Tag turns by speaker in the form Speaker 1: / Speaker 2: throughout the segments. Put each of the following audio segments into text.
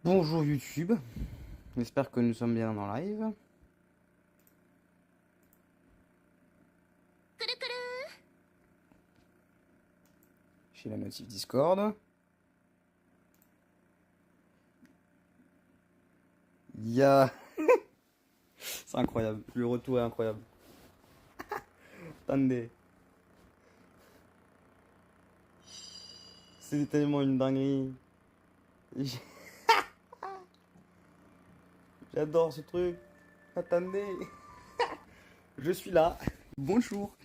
Speaker 1: Bonjour YouTube, j'espère que nous sommes bien en live. J'ai la notif Discord. Il y a... C'est incroyable, le retour est incroyable. Attendez. C'est tellement une dinguerie. J'adore ce truc. Attendez. Je suis là. Bonjour.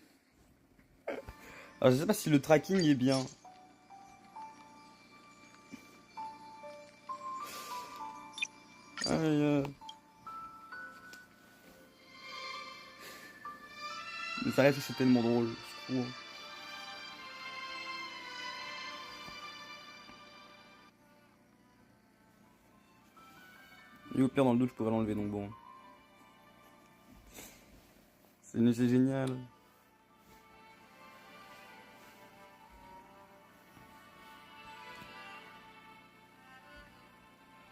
Speaker 1: Alors je sais pas si le tracking est bien. Aïe, mais ça reste, c'est tellement drôle. Je trouve. Et au pire, dans le doute, je pourrais l'enlever, donc bon. C'est génial.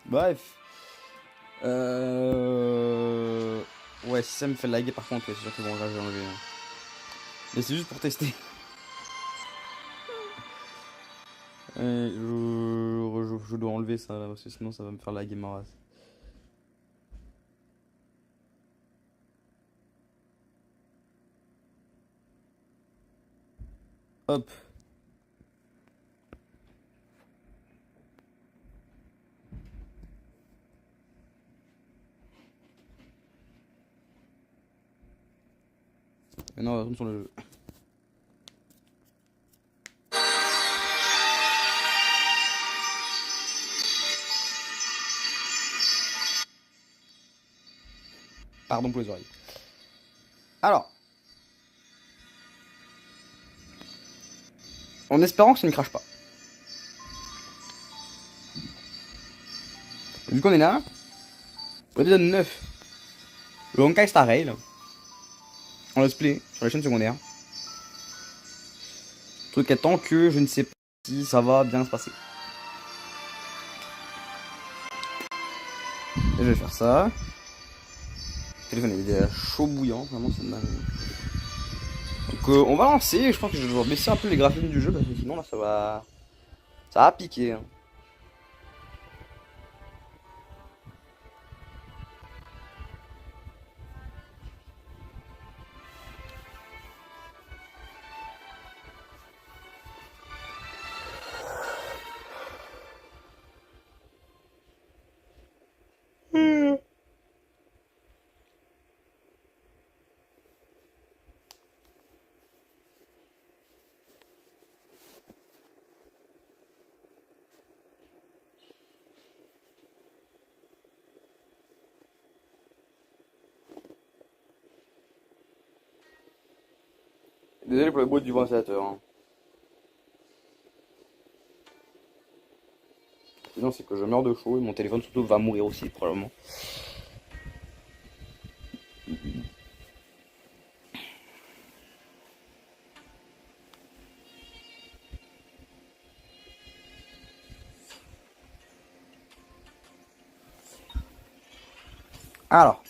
Speaker 1: Bref. Ouais, si ça me fait laguer par contre, ouais, c'est sûr que bon, là, je vais enlever. Mais c'est juste pour tester. Je dois enlever ça là, parce que sinon ça va me faire laguer ma race. Hop. Maintenant, on va retourner sur le jeu. Pardon pour les oreilles. Alors. En espérant que ça ne crache pas. Vu qu'on est là, l'épisode 9, le Honkai Star Rail, en let's play sur la chaîne secondaire. Truc attend que je ne sais pas si ça va bien se passer. Et je vais faire ça. Le téléphone est déjà chaud bouillant, vraiment c'est dingue. Donc on va lancer, je pense que je vais baisser un peu les graphismes du jeu parce que sinon là ça va piquer. Hein. Désolé pour le bruit du ventilateur. Hein. Sinon c'est que je meurs de chaud et mon téléphone surtout va mourir aussi probablement. Alors,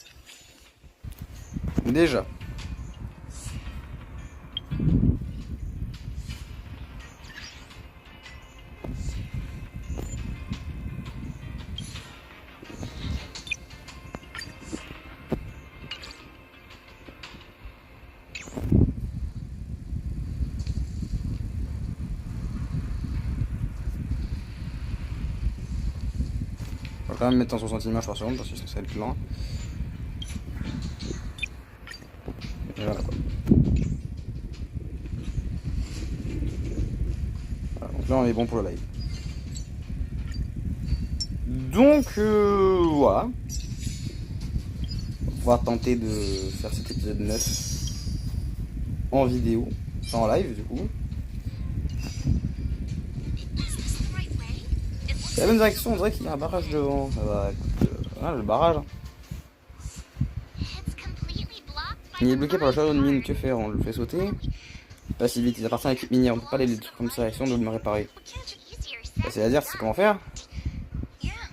Speaker 1: déjà. On va quand même mettre en 60 images par seconde parce que c'est censé être lent. Et voilà quoi. Voilà, donc là on est bon pour le live. Donc voilà. On va pouvoir tenter de faire cet épisode 9 en vidéo, enfin en live du coup. C'est la même direction, on dirait qu'il y a un barrage devant. Ça va, écoute, le barrage. Hein. Il est bloqué par le chariot de mine, que faire? On le fait sauter. Pas si vite, il appartient à l'équipe minière, on peut pas aller des trucs comme ça, si on doit me réparer. C'est-à-dire, c'est comment faire?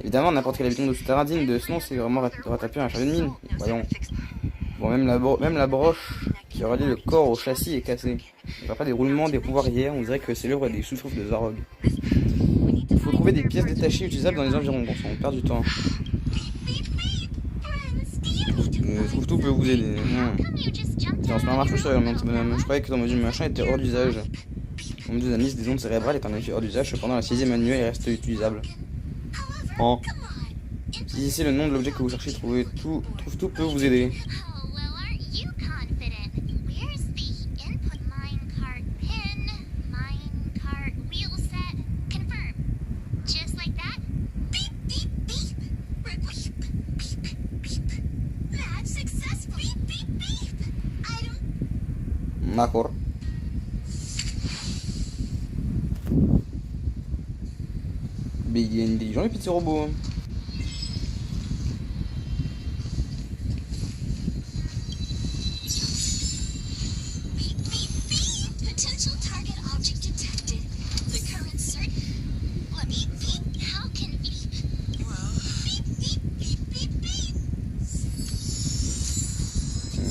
Speaker 1: Évidemment, n'importe quel habitant de souterrain digne de ce nom c'est vraiment rattrapé un chargé de mine. Voyons. Bon, même la broche qui relie le corps au châssis est cassée. On voit pas des roulements, des poirières, on dirait que c'est l'œuvre des sous-troupes de Zarog. Il faut trouver des pièces détachées utilisables dans les environs. Bon, on perd du temps. Trouve tout peut vous aider. Tiens, on se met un marche sur le bonhomme. Je croyais que ton module machin était hors d'usage. Mon module d'analyse des ondes cérébrales est en effet hors d'usage, cependant la 6ème manuelle il reste utilisable. Oh. Si c'est le nom de l'objet que vous cherchez, trouve tout peut vous aider. D'accord. Mais il est intelligent les petits robots.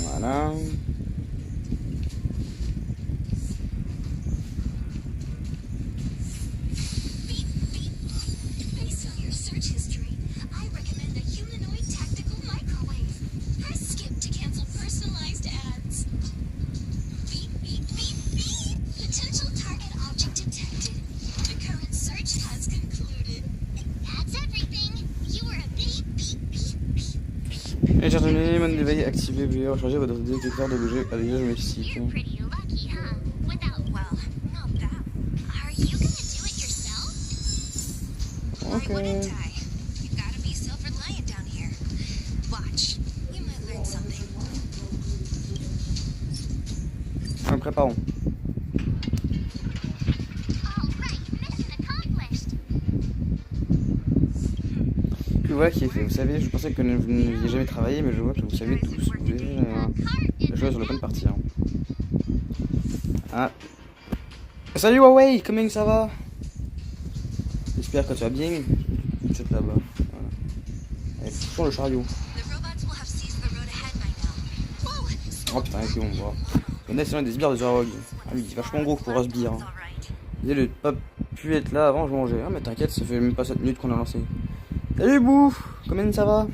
Speaker 1: Voilà. Et j'ai retenu, mode d'éveil activé, veuillez recharger votre détecteur d'objets à l'usage domestique. Ok. Préparons. Puis voilà qui est fait. Vous savez, je pensais que vous n'aviez jamais travaillé, mais je vois que vous savez tous. Vous avez joué sur le bonne partie. Hein. Ah. Salut Huawei, comment ça va? J'espère que tu vas bien. C'est là-bas. Voilà. Allez, touchons le chariot. Oh putain, ok, on voit. On a sinon des sbires de Zarog. Ah oui, il est vachement gros pour un sbire. Hein. Désolé de pas pu être là avant, je mangeais. Ah mais t'inquiète, ça fait même pas 7 minutes qu'on a lancé. Salut Bouffe, comment ça va?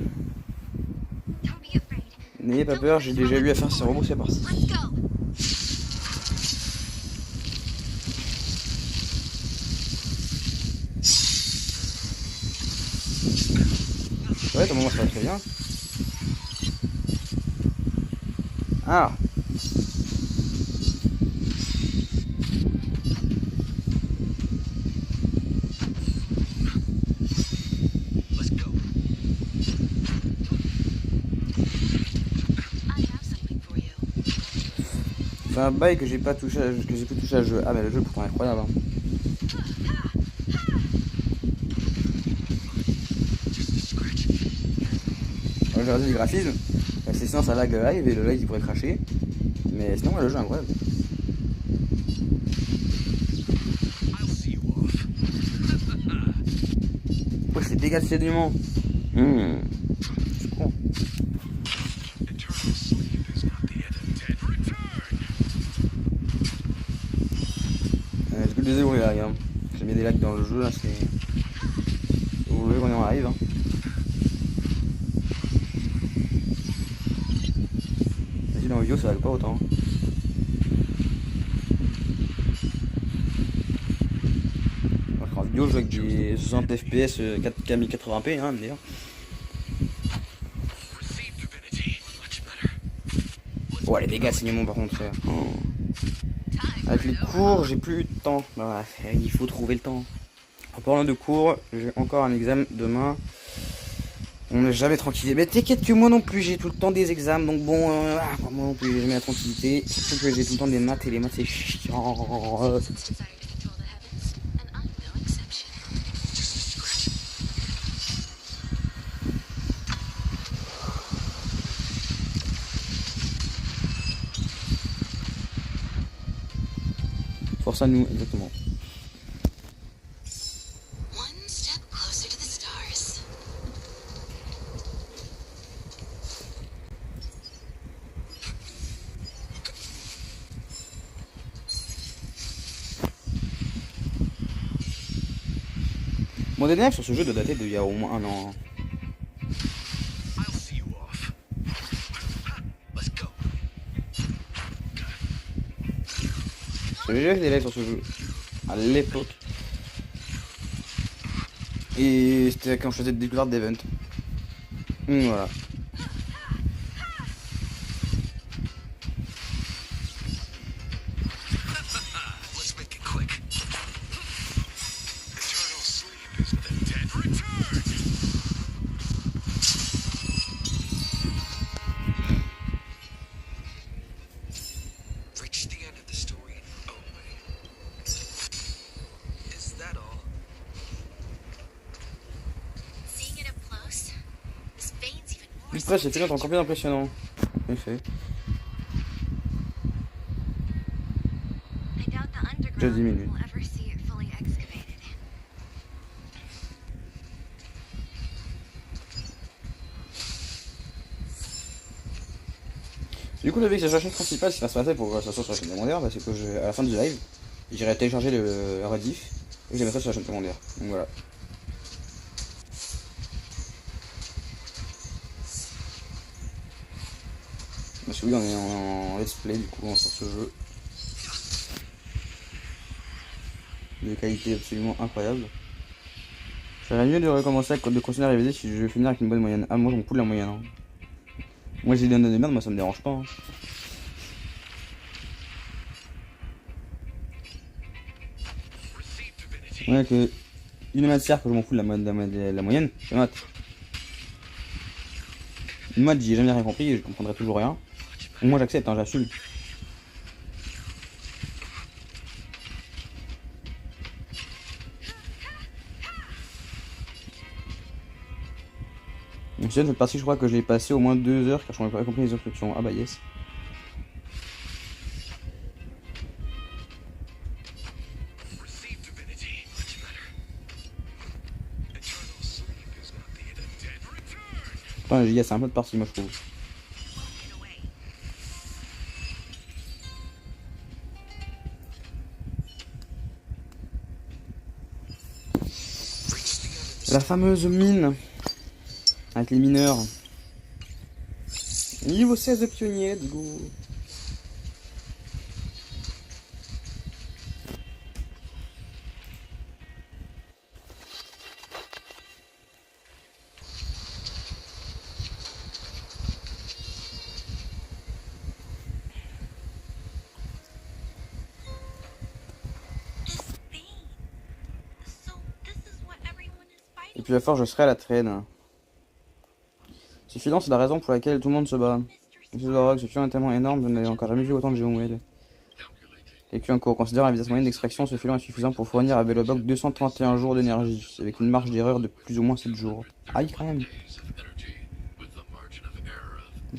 Speaker 1: N'ayez pas peur, j'ai déjà eu à faire ces robots, c'est parti. Ouais, ton moment ça va très bien. Ah. C'est un bail que j'ai pas touché, que j'ai pu toucher à jeu. Ah mais le jeu pourtant est incroyable. Hein. J'ai regardé le graphisme, c'est sinon ça lag live et le lag il pourrait cracher. Mais sinon ouais, le jeu est incroyable. Oh c'est dégâts de sédiments. C'est con. Je peux le dézérouler là, regarde. J'ai mis des lags dans le jeu là, c'est. Vous voulez qu'on y en arrive hein. Vas-y dans la vidéo ça lag pas autant. En vidéo je joue avec des 60 fps 4K 1080p hein d'ailleurs. Oh les dégâts saignements par contre frère. Oh. Avec les cours j'ai plus eu de temps. Bah, il faut trouver le temps. En parlant de cours, j'ai encore un examen demain. On n'est jamais tranquille. Mais t'inquiète que moi non plus, j'ai tout le temps des examens. Donc bon, moi non plus, j'ai jamais la tranquillité. Surtout que j'ai tout le temps des maths et les maths c'est chiant. Force à nous, exactement. Mon DNF sur ce jeu doit dater d'il y a au moins un an. J'avais déjà fait des lives sur ce jeu à l'époque. Et c'était quand je faisais des découvertes d'event. Voilà. Après, j'ai fait l'autre encore plus impressionnant. En effet. Déjà 10 minutes. Du coup, le fait que c'est la chaîne principale, ce qui va se passer pour que ça soit sur la chaîne secondaire, bah, c'est que à la fin du live, j'irai télécharger le rediff et je vais mettre ça sur la chaîne secondaire. Donc voilà. Parce que oui, on est en let's play du coup sur ce jeu. De qualité absolument incroyable. J'aurais mieux de recommencer de continuer à réviser si je veux finir avec une bonne moyenne. Ah, moi j'en fous de la moyenne. Hein. Moi j'ai des notes de merde, moi ça me dérange pas. Hein. Ouais, que une matière que je m'en fous de la moyenne, c'est maths. Une maths, j'ai jamais rien compris et je comprendrai toujours rien. Moi j'accepte, hein, j'assume. Donc cette partie, je crois que je l'ai passé au moins 2 heures car je n'ai pas compris les instructions. Ah bah yes. Putain, les gigas, c'est un peu de partie, moi je trouve. La fameuse mine avec les mineurs. Niveau 16 de pionnier, let's go. Et puis la force, je serai à la traîne. Ce filon, c'est la raison pour laquelle tout le monde se bat. Ce filon est tellement énorme, je n'avais encore jamais vu autant de géomèdes. Quelqu'un considère la vitesse moyenne d'extraction, ce filon est suffisant pour fournir à Vélobloc 231 jours d'énergie, avec une marge d'erreur de plus ou moins 7 jours. Aïe quand même.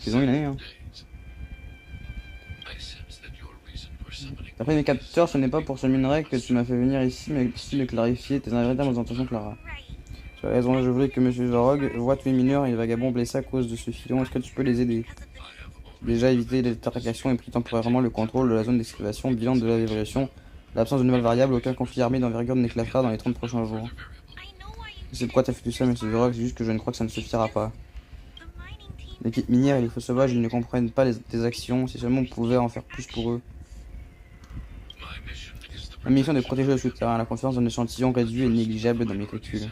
Speaker 1: Ils ont une année, hein. D'après mes capteurs, ce n'est pas pour ce minerai que tu m'as fait venir ici, mais aussi de clarifier tes véritables intentions, Clara. Tu as raison, je voulais que Monsieur Varog voit tous les mineurs et les vagabonds blessés à cause de ce filon. Est-ce que tu peux les aider? Déjà éviter les interactions et pris temporairement le contrôle de la zone d'excavation, bilan de l'évaluation. L'absence de nouvelles variables, aucun conflit armé d'envergure n'éclatera dans les 30 prochains jours. C'est pourquoi t'as fait tout ça, Monsieur Varog, c'est juste que je ne crois que ça ne suffira pas. L'équipe minière et les faux sauvages, ils ne comprennent pas tes actions, si seulement on pouvait en faire plus pour eux. Ma mission est de protéger le souterrain, la confiance d'un échantillon réduit est négligeable dans mes calculs.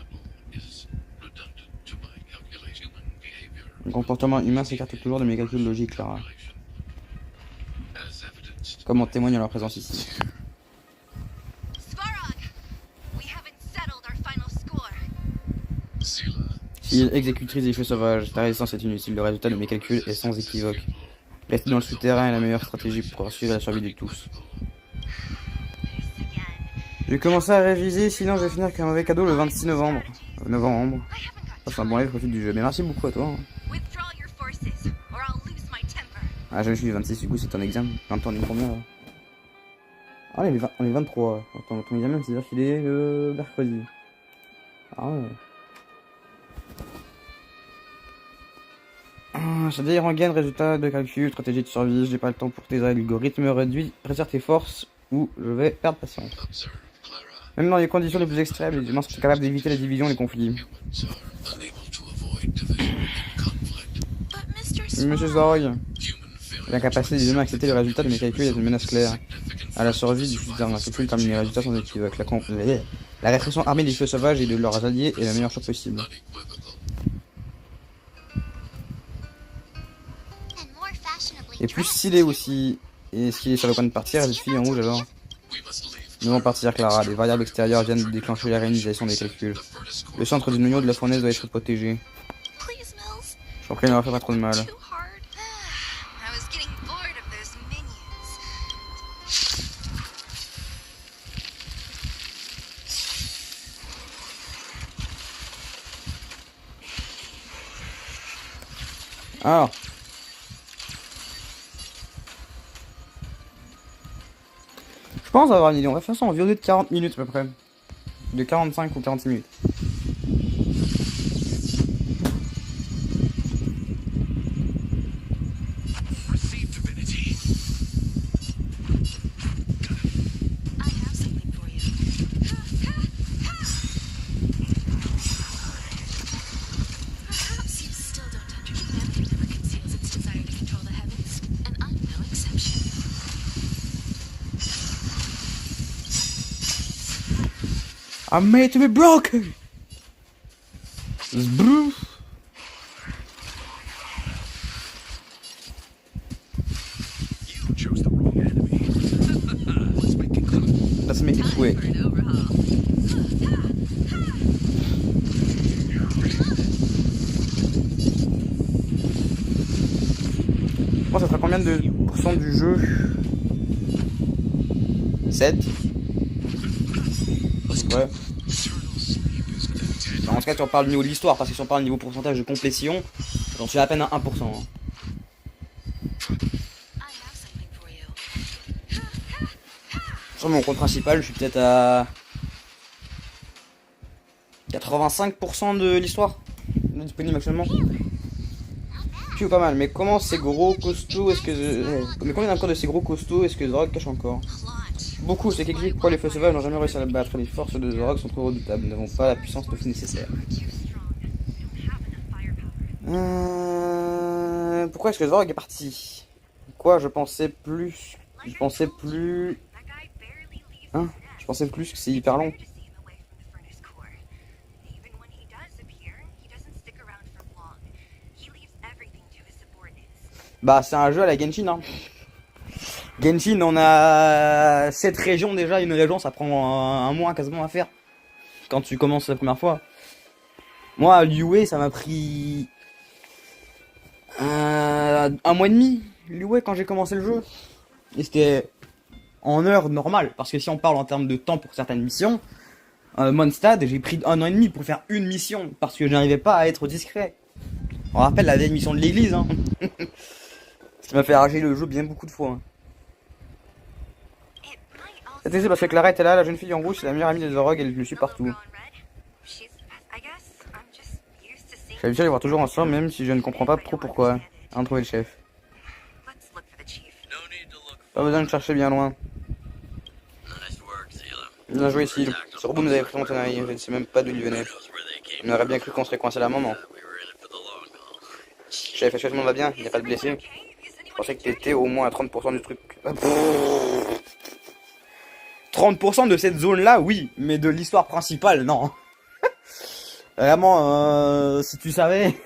Speaker 1: Le comportement humain s'écarte toujours de mes calculs logiques, Clara. Comme en témoigne leur présence ici. S'il exécutrice des feux sauvages, ta résistance est inutile, le résultat de mes calculs est sans équivoque. Rester dans le souterrain est la meilleure stratégie pour assurer la survie de tous. Je vais commencer à réviser, sinon je vais finir avec un mauvais cadeau le 26 novembre. C'est un bon live, profite du jeu. Mais merci beaucoup à toi. Hein. Ah, je suis 26, du coup c'est un examen. Attends, on est combien là? Ah, on est 23. Attends, ton examen, c'est-à-dire qu'il est le mercredi. Ah ouais. C'est-à-dire en gain, résultat de calcul, stratégie de survie, j'ai pas le temps pour tes algorithmes réduits, réserve tes forces ou je vais perdre patience. Même dans les conditions les plus extrêmes, les humains sont capables d'éviter la division et les conflits. Monsieur Zorg, l'incapacité des humains à accepter le résultat de mes calculs est une menace claire. À la survie du futur d'un calcul termine les résultats sans équivoque. La répression armée des feux sauvages et de leurs alliés est la meilleure chose possible. Et plus stylé aussi. Et s'il est sur le point de partir, elle fille en rouge alors. Nous allons partir, Clara. Les variables extérieures viennent de déclencher la réalisation des calculs. Le centre du noyau de la fournaise doit être protégé. Je t'en prie, ne leur fais pas trop de mal. Alors. Je pense avoir une idée. On va faire ça en vidéo de 40 minutes à peu près. De 45 ou 46 minutes. I'm made to be broken. Zbroof.
Speaker 2: You chose the wrong enemy.
Speaker 1: Let's make it quick. Bon, ça fera combien de pourcents du jeu? 7. Ouais. En ce cas, si on parle niveau de l'histoire, parce que si on parle niveau pourcentage de complétion, j'en suis à peine à 1%. Hein. Sur mon compte principal, je suis peut-être à 85% de l'histoire disponible actuellement. Puis pas mal, mais comment ces gros costauds est-ce que... Mais combien encore de ces gros costauds est-ce que Zorg cache encore? Beaucoup, c'est qu'explique pourquoi les feux sauvages n'ont jamais réussi à le battre. Les forces de Zorg sont trop redoutables, nous n'avons pas la puissance nécessaire. Pourquoi est-ce que Zorg est parti? Quoi, je pensais plus... Hein? Je pensais plus que c'est hyper long. Bah, c'est un jeu à la Genshin, hein. Genshin, on a 7 régions déjà. Une région, ça prend un mois quasiment à faire. Quand tu commences la première fois. Moi, Liyue, ça m'a pris... un mois et demi. Liyue, quand j'ai commencé le jeu. Et c'était en heure normale. Parce que si on parle en termes de temps pour certaines missions, Mondstadt, j'ai pris 1 an et demi pour faire une mission. Parce que je n'arrivais pas à être discret. On rappelle la vieille mission de l'église, hein. Ce qui m'a fait arracher le jeu bien beaucoup de fois. Hein. C'est parce que Clara était là, la jeune fille en rouge, c'est la meilleure amie de Zorg, elle le suit partout. J'ai l'habitude de les voir toujours ensemble, même si je ne comprends pas trop pourquoi. À en trouver le chef. Pas besoin de chercher bien loin. Bien joué, Sil. Ce robot nous avait pris mon tenaille, je ne sais même pas d'où il venait. On aurait bien cru qu'on serait coincé là un moment. Chef, est-ce que tout le monde va bien? Il n'y a pas de blessés? Je pensais que t'étais au moins à 30% du truc. 30% de cette zone-là, oui, mais de l'histoire principale, non. Vraiment, si tu savais...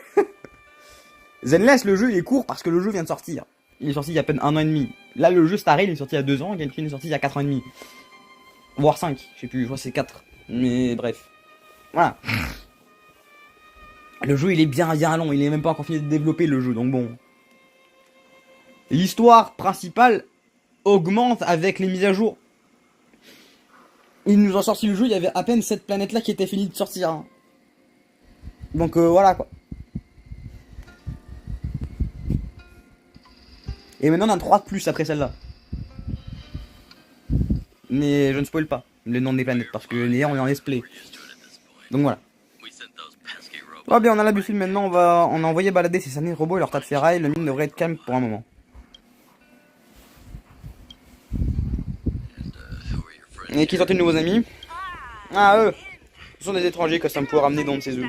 Speaker 1: Zenless, le jeu, il est court parce que le jeu vient de sortir. Il est sorti il y a à peine 1 an et demi. Là, le jeu Star Rail, il est sorti il y a 2 ans, Genshin est sorti il y a 4 ans et demi. Voire 5, je sais plus, je crois que c'est 4. Mais bref. Voilà. Le jeu, il est bien long, il est même pas encore fini de développer le jeu, donc bon. L'histoire principale augmente avec les mises à jour. Ils nous ont sorti le jeu, il y avait à peine cette planète là qui était finie de sortir. Hein. Donc voilà quoi. Et maintenant on a 3 de plus après celle-là. Mais je ne spoil pas les noms des planètes parce que d'ailleurs on est en let's play. Donc voilà. Oh bien on a la buffle maintenant, on a envoyé balader ces années de robots et leur tas de ferraille, le mine devrait être calme pour un moment. Et qui sont tes nouveaux amis? Ah, eux. Ce sont des étrangers que ça me pourra ramener dans de ces zoos.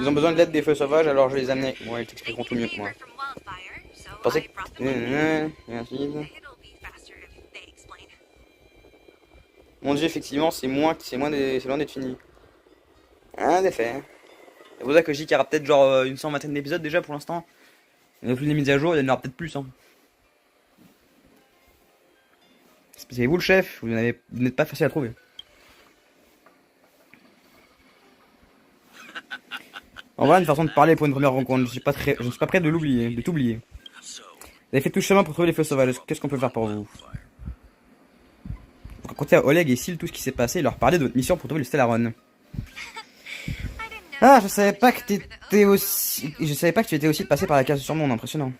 Speaker 1: Ils ont besoin de l'aide des feux sauvages, alors je les amenais. Moi, ils t'expliqueront tout mieux que moi. Je pensais que... Merci. Mon dieu, effectivement, c'est loin d'être fini. Un effet. C'est pour ça que je dis qu'il y aura peut-être genre une 120aine d'épisodes déjà pour l'instant. Il n'y a plus les mises à jour, il y en aura peut-être plus. Hein. C'est vous le chef, vous n'êtes pas facile à trouver. En vrai, une façon de parler pour une première rencontre, je ne suis pas prêt de l'oublier, de t'oublier. Vous avez fait tout ce chemin pour trouver les feux sauvages, qu'est-ce qu'on peut faire pour vous? Vous racontez à Oleg et Sil tout ce qui s'est passé et leur parler de votre mission pour trouver le Stellaron. Ah, je savais pas que je savais pas que tu étais aussi passé par la case sur monde, impressionnant.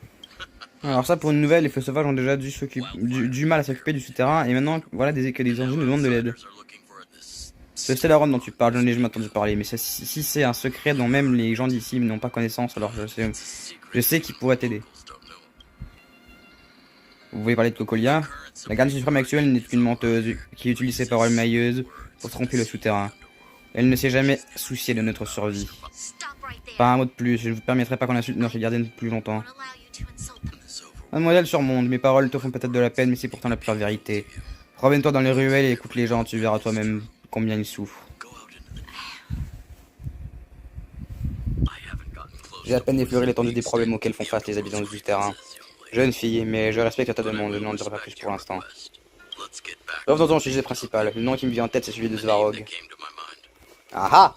Speaker 1: Alors ça, pour une nouvelle, les feux sauvages ont déjà du mal à s'occuper du souterrain, et maintenant, voilà que des engins nous demandent de l'aide. C'est le Stellaron dont tu parles, j'en ai jamais entendu parler, mais si c'est un secret dont même les gens d'ici n'ont pas connaissance, alors je sais qui pourrait t'aider. Vous voulez parler de Cocolia? La garde suprême actuelle n'est qu'une menteuse, qui utilise ses paroles mailleuses pour tromper le souterrain. Elle ne s'est jamais souciée de notre survie. Pas un mot de plus, je ne vous permettrai pas qu'on insulte notre gardienne plus longtemps. Mademoiselle Surmonde, mes paroles te font peut-être de la peine, mais c'est pourtant la pure vérité. Promène-toi dans les ruelles et écoute les gens, tu verras toi-même combien ils souffrent. J'ai à peine effleuré l'étendue des problèmes auxquels font face les habitants du terrain. Jeune fille, mais je respecte ta demande, je n'en dirai pas plus pour l'instant. Revenons au sujet principal. Le nom qui me vient en tête, c'est celui de Svarog. Ah ah!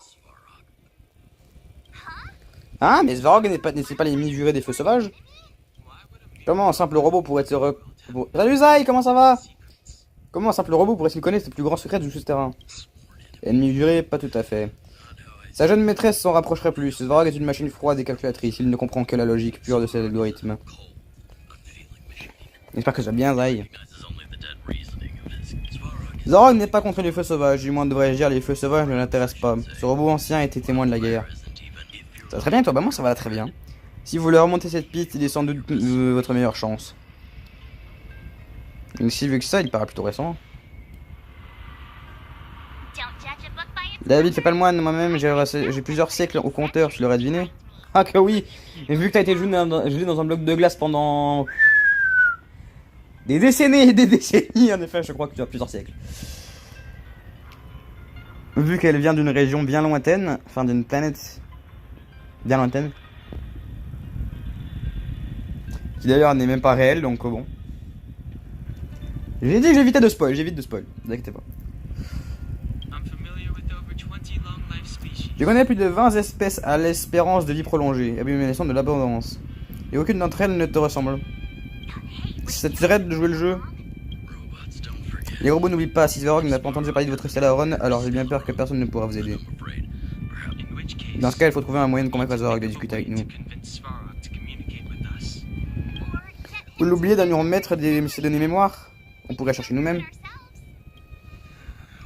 Speaker 1: Ah, mais Svarog n'est pas les mi-jurés des feux sauvages? Comment un simple robot pourrait se Salut Zai, comment ça va? Comment un simple robot pourrait-il connaître les plus grands secrets du souterrain? Ennemi juré, pas tout à fait. Sa jeune maîtresse s'en rapprocherait plus. Svarog est une machine froide et calculatrice, il ne comprend que la logique pure de ses algorithmes. J'espère que ça va bien, Zai. Svarog n'est pas contre les feux sauvages, du moins devrais-je dire, les feux sauvages ne l'intéressent pas. Ce robot ancien était témoin de la guerre. Ça va très bien, toi? Bah moi ça va très bien. Si vous voulez remonter cette piste, il est sans doute votre meilleure chance. Et si vu que ça, il paraît plutôt récent. David, fais pas le moine, moi-même j'ai plusieurs siècles au compteur, tu l'aurais deviné? Ah que oui. Et vu que t'as été gelé dans un bloc de glace pendant... des décennies, en effet, je crois que tu as plusieurs siècles. Vu qu'elle vient d'une région bien lointaine, enfin d'une planète bien lointaine, qui d'ailleurs n'est même pas réelle, donc bon. J'ai dit que j'évite de spoil, ne vous inquiétez pas. Je connais plus de 20 espèces à l'espérance de vie prolongée, abomination de l'abondance. Et aucune d'entre elles ne te ressemble. Ça te dirait de jouer le jeu? Les robots n'oublient pas, si Svarog n'a pas entendu parler de votre Stellaron, alors j'ai bien peur que personne ne pourra vous aider. Dans ce cas, il faut trouver un moyen de convaincre Svarog de discuter avec nous. Vous l'oubliez de nous remettre ces données mémoire? On pourrait chercher nous-mêmes.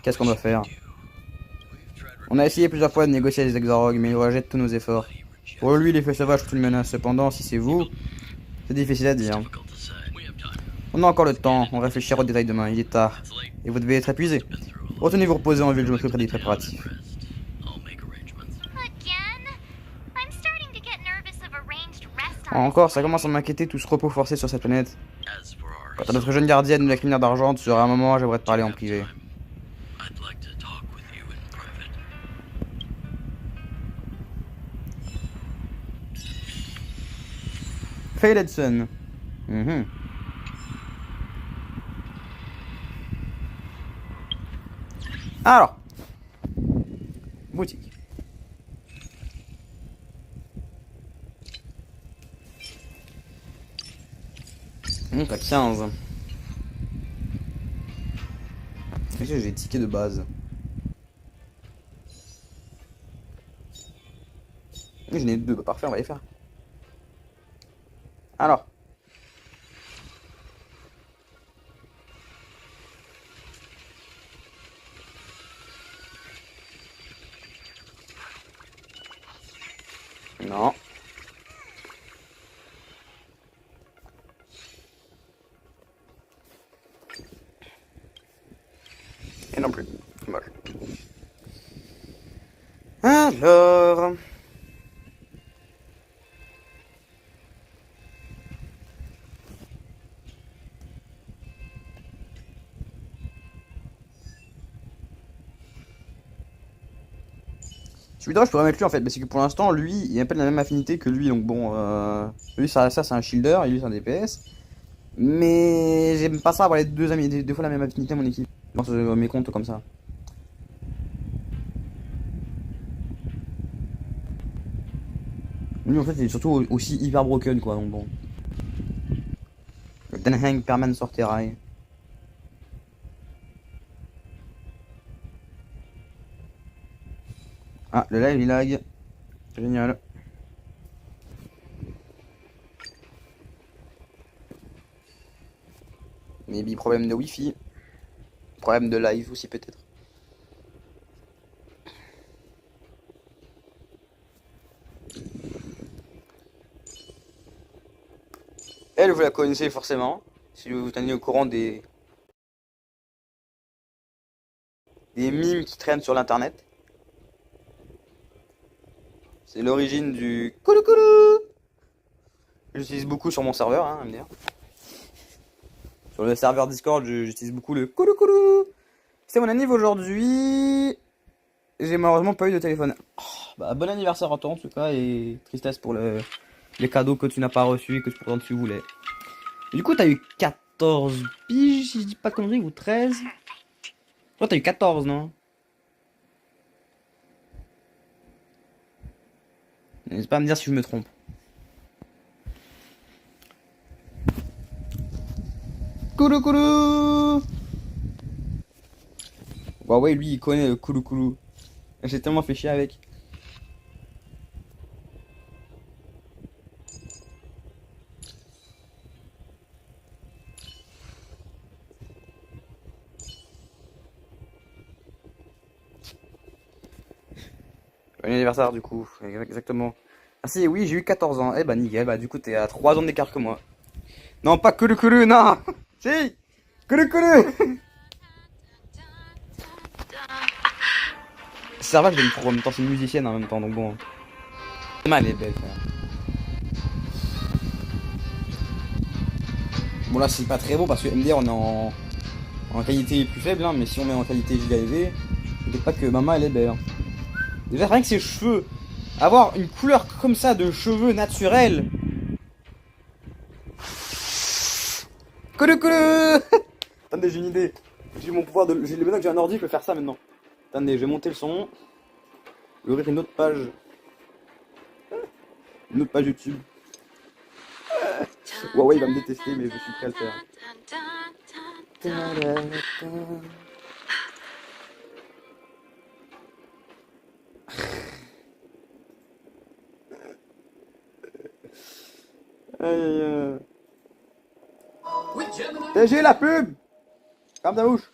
Speaker 1: Qu'est-ce qu'on doit faire? On a essayé plusieurs fois de négocier avec Svarog, mais il rejette tous nos efforts. Pour lui, les feux sauvages sont une menace. Cependant, si c'est vous, c'est difficile à dire. On a encore le temps, on réfléchira aux détails demain, il est tard. Et vous devez être épuisé. Retenez vous reposer en vue de je m'occuperai des préparatifs. Encore, ça commence à m'inquiéter tout ce repos forcé sur cette planète. Quant à notre jeune gardienne de la crinière d'argent, tu auras un moment, j'aimerais te parler en privé. Faded Sun. Alors, boutique. T'as 15. Est-ce que j'ai des tickets de base? J'en ai 2, bah parfait, on va les faire. Alors. Non. Et non plus. Moche. Alors... Celui-là, je pourrais mettre lui en fait, parce que pour l'instant, lui, il a pas la même affinité que lui, donc bon, lui, ça c'est un shielder, et lui, c'est un DPS. Mais j'aime pas ça avoir les deux amis, deux fois la même affinité à mon équipe, dans mes comptes comme ça. Lui, en fait, il est surtout aussi hyper broken, quoi, donc bon. Le Denheng Perman Sorterai. Ah, le live il lag. Génial. Maybe problème de wifi. Problème de live aussi peut-être. Elle, vous la connaissez forcément. Si vous tenez au courant des mimes qui traînent sur l'internet. C'est l'origine du coulou coulou. J'utilise beaucoup sur mon serveur, hein, à me dire. Sur le serveur Discord, j'utilise beaucoup le coulou coulou. C'est mon anniversaire aujourd'hui. J'ai malheureusement pas eu de téléphone. Oh, bah, bon anniversaire à toi en tout cas et tristesse pour les cadeaux que tu n'as pas reçus et que pourtant tu voulais. Du coup, t'as eu 14 piges, si je dis pas de conneries, ou 13. Toi, t'as eu 14, non? N'hésite pas à me dire si je me trompe. Koulou koulou. Huawei, lui, il connaît le koulou koulou. J'ai tellement fait chier avec. Bon anniversaire du coup, exactement. Ah si, oui, j'ai eu 14 ans. Eh bah nickel, bah du coup t'es à 3 ans d'écart que moi. Non, pas koulou koulou, non. Si, koulou koulou. Ça va, je vais me trouver en même temps, c'est une musicienne en même temps, donc bon. Elle est belle, frère. Bon là c'est pas très beau parce que MDR on est en qualité plus faible, hein, mais si on met en qualité giga élevé, n'oubliez pas que maman elle est belle. Hein. Déjà rien que ses cheveux, avoir une couleur comme ça de cheveux naturels. Coulou coulou. Attendez, j'ai une idée. J'ai mon pouvoir de. J'ai le maintenant que j'ai un ordi, je peux faire ça maintenant. Attendez, je vais monter le son. Je vais ouvrir une autre page. Une autre page YouTube. Huawei va me détester, mais je suis prêt à le faire. J'ai la pub. Ferme ta bouche.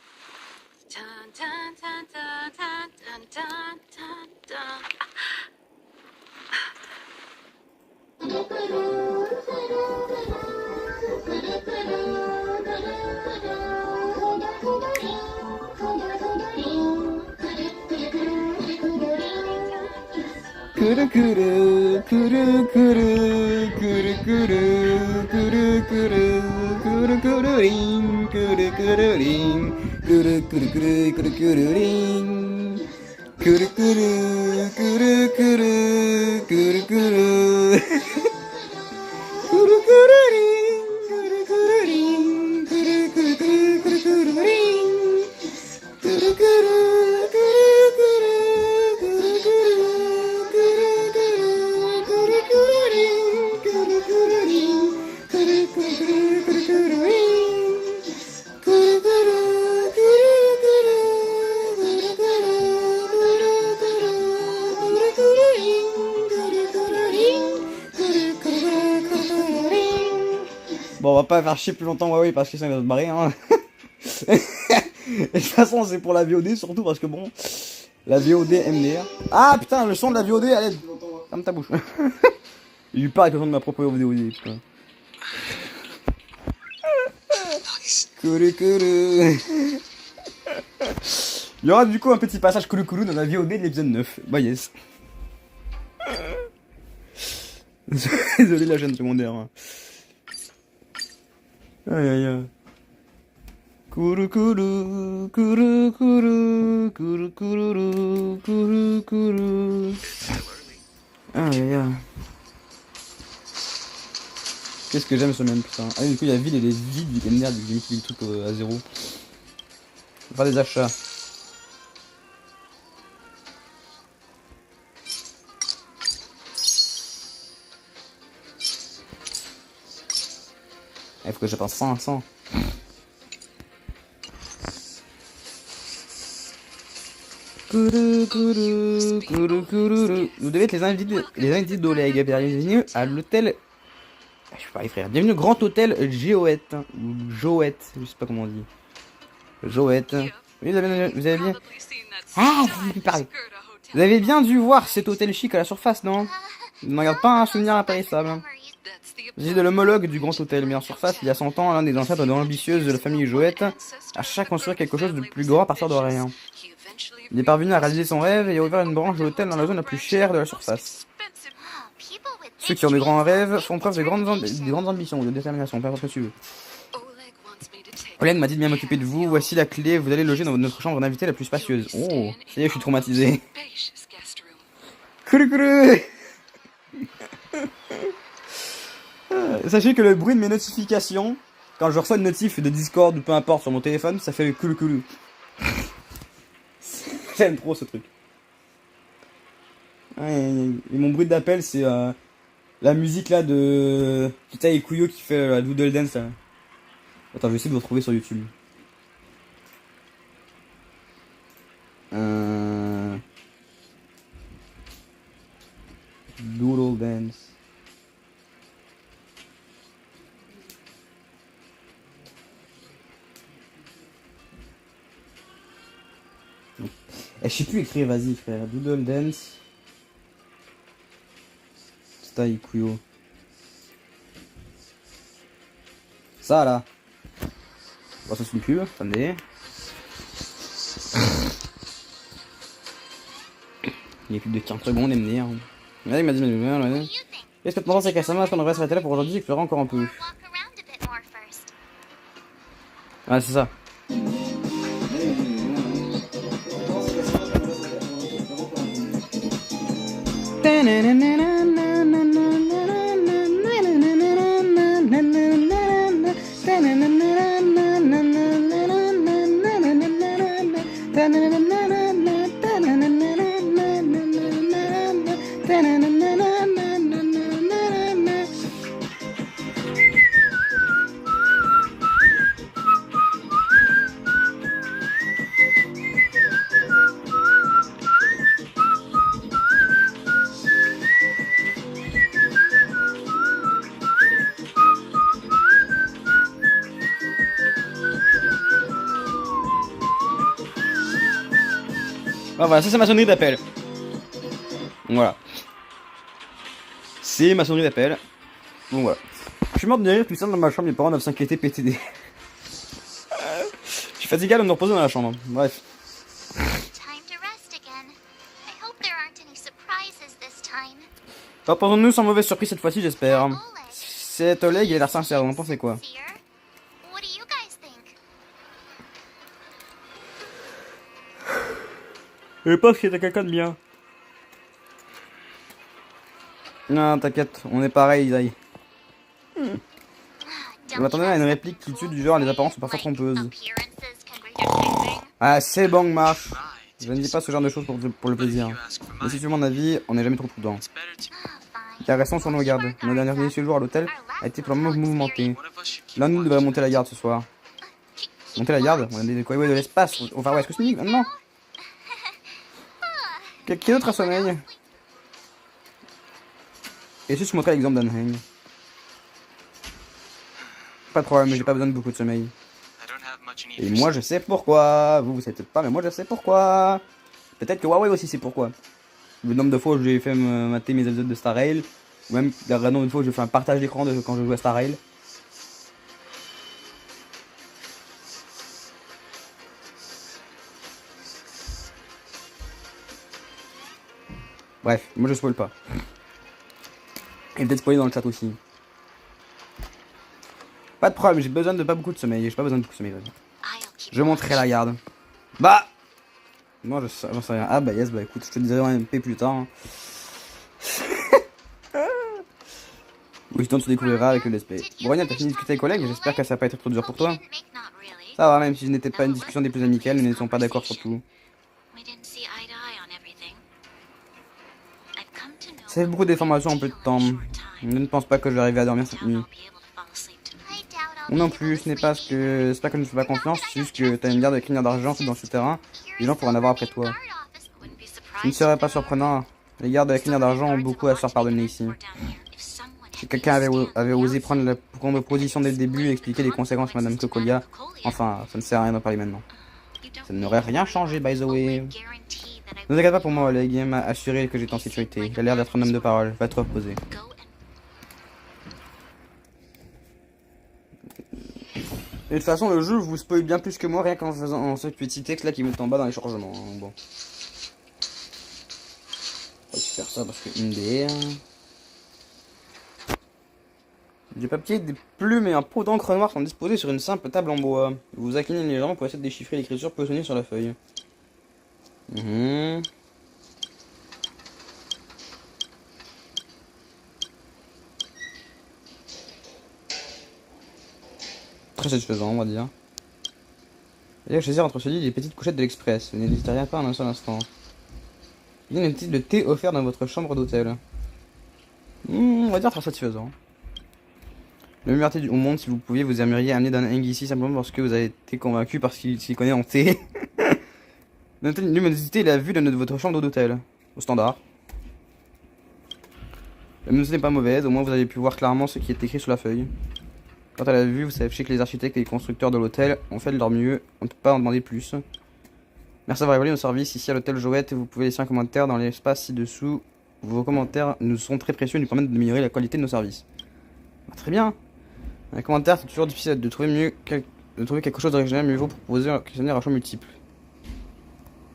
Speaker 1: Kuru kuru kuru kuru kuru kuru kuru kuru kuru kuru ring kuru kuru ring kuru kuru kuru kuru kuru ring kuru kuru kuru kuru kuru kuru kuru kuru ring kuru kuru ring kuru kuru kuru kuru ring kuru kuru Bon, on va pas faire chier plus longtemps Huawei parce que ça va se barrer. Hein. Et de toute façon, c'est pour la VOD surtout parce que bon, la VOD MDR. Ah putain, le son de la VOD, allez, ferme ta bouche. J'ai eu peur avec le son de ma propre VOD. Putain. Koulou koulou. Il y aura du coup un petit passage koulou koulou dans la VOD de l'épisode 9. Bah yes. Désolé la chaîne secondaire. Hein. Aïe aïe aïe. Kourou kourou, kourou kourou, kourou kourou, kourou kourou. Aïe aïe aïe. Qu'est-ce que j'aime ce même putain. Ah oui, du coup, la ville elle est vide, du game merde, du game le truc à zéro. On va faire des achats. Il faut que je passe 500. Kourou kourou, kourou kourou. Vous devez être les invités d'Oleg. Bienvenue à l'hôtel. Je sais pas, frère. Bienvenue au grand hôtel Géoette. Ou Joette, je sais pas comment on dit. Joette. Oui, vous avez bien. Ah, vous parlez. Vous avez bien dû voir cet hôtel chic à la surface, non? Je ne regarde pas un souvenir impérissable. J'ai de l'homologue du grand hôtel, mais en surface, il y a 100 ans, l'un des ancêtres de l'ambitieuse de la famille Joette a cherché à construire quelque chose de plus grand à partir de rien. Il est parvenu à réaliser son rêve et a ouvert une branche de l'hôtel dans la zone la plus chère de la surface. Ceux qui ont de grands rêves font preuve de grandes ambitions ou de détermination, peu importe ce que tu veux. Oleg m'a dit de bien m'occuper de vous, voici la clé, vous allez loger dans notre chambre d'invité la plus spacieuse. Oh, ça y est, je suis traumatisé. Coulou coulou. Sachez que le bruit de mes notifications, quand je reçois une notif de Discord ou peu importe sur mon téléphone, ça fait le coulou coulou. J'aime trop ce truc. Et mon bruit d'appel, c'est la musique là de Kita et Kuyo qui fait la Doodle Dance. Là. Attends, je vais essayer de vous retrouver sur YouTube. Doodle Dance. Eh, je sais plus écrire, vas-y frère. Doodle Dance. Style Kuyo. Ça là. Bon, ça c'est une pub, attendez. Il y a plus de 15 secondes, il me dire. Il m'a dit, qu'est-ce que tu penses, Kasama? Est-ce qu'on devrait s'arrêter là pour aujourd'hui et explorer encore un peu? Ouais, c'est ça. Ah, voilà, ça c'est ma sonnerie d'appel. Voilà. C'est ma sonnerie d'appel. Bon voilà. Je suis mort de rire tout ça dans ma chambre, mes parents doivent s'inquiéter PTD. Je suis fatigué de me reposer dans la chambre. Bref. Reposons-nous sans mauvaise surprise cette fois-ci, j'espère. Cet Oleg, il a l'air sincère, vous en pensez quoi? Je pense que t'as quelqu'un de bien. Non, t'inquiète, on est pareil, Isaïe. Je m'attendais à une réplique qui tue du genre les apparences sont parfois trompeuses. Ah, c'est bon, marche. Je ne dis pas ce genre de choses pour le plaisir. Mais si tu veux mon avis, on n'est jamais trop prudent. Car restons sur nos gardes. Nos derniers séjours à l'hôtel a été purement mouvementé. L'un de nous devrait monter la garde ce soir. Monter la garde? On a des coyotes de l'espace. Enfin, ouais, est-ce que c'est unique? Non. Qui d'autre a sommeil? Et si je montrais l'exemple d'Anheng? Pas de problème, j'ai pas besoin de beaucoup de sommeil. Et moi je sais pourquoi. Vous savez peut-être pas, mais moi je sais pourquoi. Peut-être que Huawei aussi sait pourquoi. Le nombre de fois où j'ai fait mater mes épisodes de Star Rail, ou même le nombre de fois où j'ai fait un partage d'écran quand je jouais à Star Rail. Bref, moi je spoil pas. Et peut-être spoiler dans le chat aussi. Pas de problème, j'ai besoin de pas beaucoup de sommeil. J'ai pas besoin de beaucoup de sommeil. Je monterai la garde. Bah moi j'en sais rien. Ah bah yes, bah écoute, je te dirai en MP plus tard. Hein. Oui, sinon tu découvriras avec le let's play. Bon, Ryan, t'as fini de discuter avec tes collègues, j'espère que ça va pas être trop dur pour toi. Ça va, même si ce n'était pas une discussion des plus amicales, nous n'étions pas d'accord sur tout. Ça fait beaucoup d'informations en peu de temps. Je ne pense pas que je vais arriver à dormir cette nuit. Moi non plus, ce n'est pas que je ne fais pas confiance, c'est juste que t'as une garde de clignard d'argent dans ce terrain, les gens pourraient en avoir après toi. Ce ne serait pas surprenant, les gardes de clignard d'argent ont beaucoup à se faire pardonner ici. Si quelqu'un avait osé prendre position dès le début et expliquer les conséquences à Madame Cocolia, enfin, ça ne sert à rien d'en parler maintenant. Ça n'aurait rien changé, by the way. Ne vous inquiétez pas pour moi, Oleg m'a assuré que j'étais en sécurité. Il a l'air d'être un homme de parole, va te reposer. Et de toute façon, le jeu vous spoil bien plus que moi, rien qu'en faisant ce petit texte là qui met en bas dans les chargements. Hein. Bon. On va faire ça parce que MDR. Des papiers, des plumes et un pot d'encre noire sont disposés sur une simple table en bois. Vous inclinez légèrement pour essayer de déchiffrer l'écriture positionnée sur la feuille. Très satisfaisant, on va dire. D'ailleurs, choisir entre celui et les petites couchettes de l'Express. N'hésitez rien pas un seul instant. Il y a une petite de thé offert dans votre chambre d'hôtel. On va dire très satisfaisant. La liberté au monde, si vous pouviez, vous aimeriez amener Dan Heng ici simplement parce que vous avez été convaincu parce qu'il s'y connaît en thé. Notez une luminosité et la vue de votre chambre d'hôtel. Au standard. La luminosité n'est pas mauvaise, au moins vous avez pu voir clairement ce qui est écrit sur la feuille. Quant à la vue, vous savez que les architectes et les constructeurs de l'hôtel ont fait de leur mieux, on ne peut pas en demander plus. Merci d'avoir évolué nos services ici à l'hôtel Joëtte, vous pouvez laisser un commentaire dans l'espace ci-dessous. Vos commentaires nous sont très précieux et nous permettent d'améliorer la qualité de nos services. Bah, très bien. Un commentaire, c'est toujours difficile de trouver quelque chose d'original, mieux vaut proposer un questionnaire à choix multiples.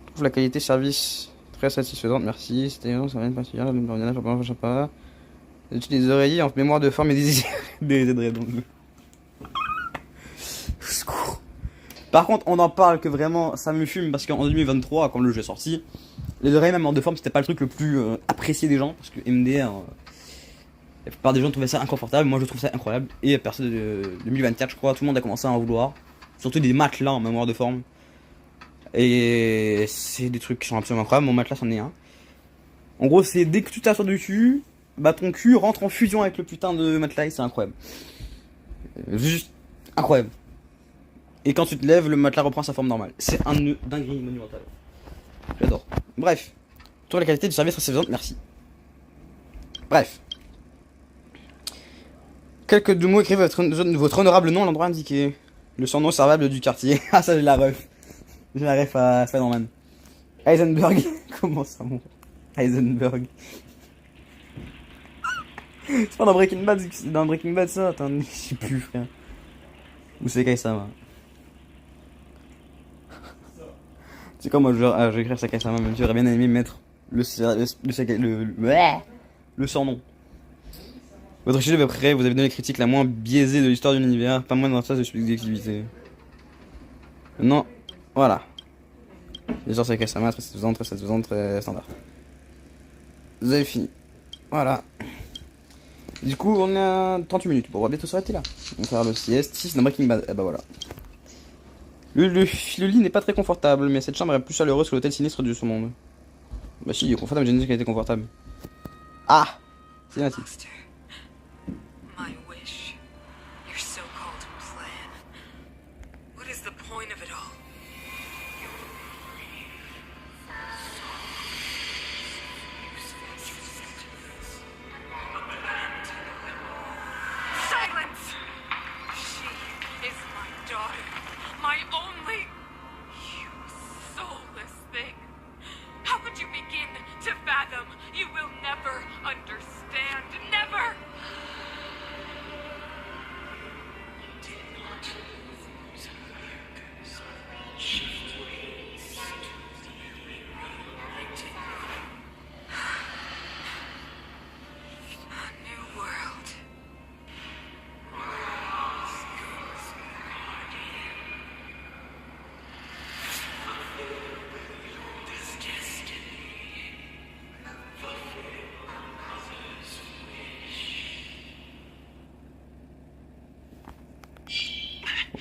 Speaker 1: Je trouve la qualité de service très satisfaisante, merci. C'était ça vient de passer là, je sais pas. J'utilise des oreillers en mémoire de forme et des aiderait donc. Secours. Par contre, on en parle que vraiment ça me fume parce qu'en 2023, quand le jeu est sorti, les oreilles même en de forme c'était pas le truc le plus apprécié des gens parce que MDR. La plupart des gens trouvaient ça inconfortable, moi je trouve ça incroyable. Et à partir de 2024, je crois, tout le monde a commencé à en vouloir. Surtout des matelas en mémoire de forme. Et c'est des trucs qui sont absolument incroyables, mon matelas c'en est un. En gros, c'est dès que tu t'assois dessus, bah ton cul rentre en fusion avec le putain de matelas et c'est incroyable. Juste incroyable. Et quand tu te lèves, le matelas reprend sa forme normale. C'est un dinguerie monumental. J'adore. Bref. Pour la qualité du service satisfaisante, merci. Bref. Quelques deux mots écrivent votre honorable nom à l'endroit indiqué. Le surnom servable du quartier. Ah ça j'ai la ref. J'ai la ref à Spider-Man. Heisenberg. Comment ça mon Heisenberg. C'est pas dans Breaking Bad, c'est dans Breaking Bad ça. Attends, je sais plus frère. Ou c'est Kaisama. C'est comme moi je vais écrire ça Kaisama, même si j'aurais bien aimé mettre le surnom. Votre chef est prêt, vous avez donné la critique la moins biaisée de l'histoire de l'univers, pas moins dans ça de subjectivité. Non, voilà. Les gens c'est Kaisama, très satisfaisant, très standard. Vous avez fini. Voilà. Du coup, on a 38 minutes. Bon, on va bientôt s'arrêter là. On va faire le sieste. Si, c'est dans Breaking Bad. Eh bah voilà. Le lit n'est pas très confortable, mais cette chambre est plus chaleureuse que l'hôtel sinistre de ce monde. Bah si, il est confortable, j'ai dit qu'elle était confortable. Ah! C'est bien, c'est.
Speaker 3: My wish. Your so-called plan. What is the point of it all? Silence! She is my daughter. My only... You soulless thing. How could you begin to fathom? You will never understand. Never!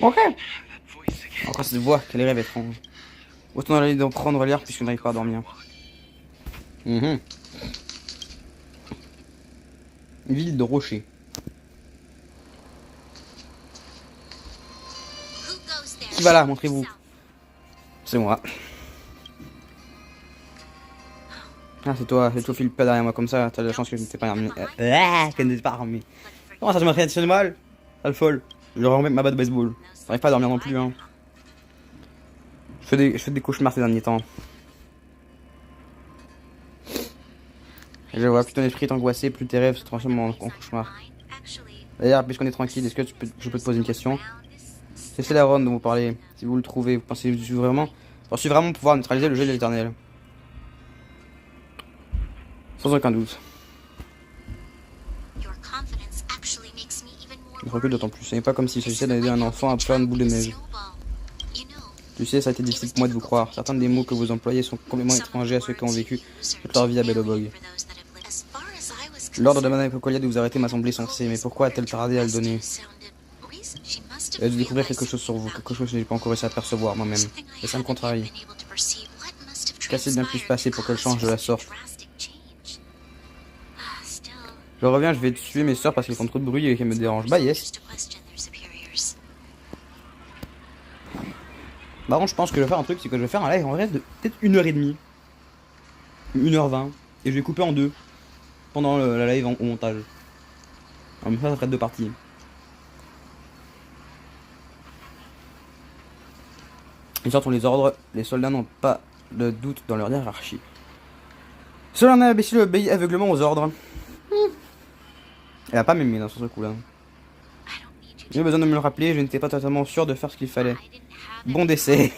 Speaker 1: Ok.
Speaker 2: That voice again.
Speaker 1: Encore cette voix, quel rêve étrange. Autant aller d'en prendre l'air puisqu'on n'arrive pas à dormir. Mhm. Ville de rochers. Qui va là? Montrez-vous. C'est moi. Ah, c'est toi file pas derrière moi comme ça. T'as de la chance que je n'étais pas armé. Que je n'étais pas armé. Comment ça, je me réactionne mal? Sale folle. Je remets ma batte de baseball. J'arrive pas à dormir non plus, hein. Je fais des cauchemars ces derniers temps. Je vois, plus ton esprit est angoissé, plus tes rêves se transforment en cauchemar. D'ailleurs, puisqu'on est tranquille, est-ce que je peux te poser une question? C'est Celeron dont vous parlez. Si vous le trouvez, vous pensez vraiment pouvoir neutraliser le gel de l'éternel? Sans aucun doute. Je recule d'autant plus. Ce n'est pas comme s'il s'agissait d'aider un enfant à faire une boule de neige. Tu sais, ça a été difficile pour moi de vous croire. Certains des mots que vous employez sont complètement étrangers à ceux qui ont vécu toute leur vie à Belobog. L'ordre de Madame Cocolia de vous arrêter m'a semblé sensé, mais pourquoi a-t-elle tardé à le donner? Elle a dû découvrir quelque chose sur vous, quelque chose que je n'ai pas encore réussi à percevoir moi-même. Et ça me contrarie. Qu'est-ce bien pu se passer pour qu'elle change de la sorte? Je reviens, je vais tuer mes soeurs parce qu'elles font trop de bruit et qu'elles me dérangent. Bah yes. Par contre, je pense que je vais faire un truc, c'est que je vais faire un live en rêve de peut-être 1h30. 1h20. Et je vais couper en deux. Pendant la live au montage. Alors, ça ferait 2 parties. Ils sortent les ordres, les soldats n'ont pas de doute dans leur hiérarchie. Cela un imbécile obéit aveuglement aux ordres. Elle a pas m'aimé dans ce coup-là. J'ai besoin de me le rappeler, je n'étais pas totalement sûr de faire ce qu'il fallait. Bon décès.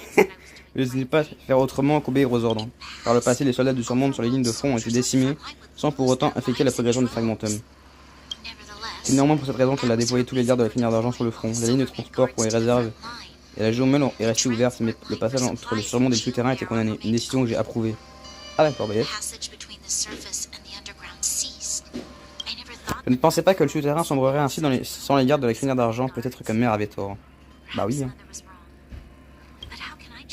Speaker 1: Je n'ai pas faire autrement qu'obéir aux ordres. Par le passé, les soldats du surmonde sur les lignes de front ont été décimés, sans pour autant affecter la progression du fragmentum. C'est néanmoins pour cette raison qu'elle a déployé tous les gardes de la crinière d'argent sur le front. La ligne de transport pour les réserves et la géomène est restée ouverte, mais le passage entre le surmonde et le souterrain était condamné. Une décision que j'ai approuvée. Ah d'accord, bah yes. Je ne pensais pas que le souterrain sombrerait ainsi sans les gardes de la crinière d'argent, peut-être que Mère avait tort. Bah oui. Hein.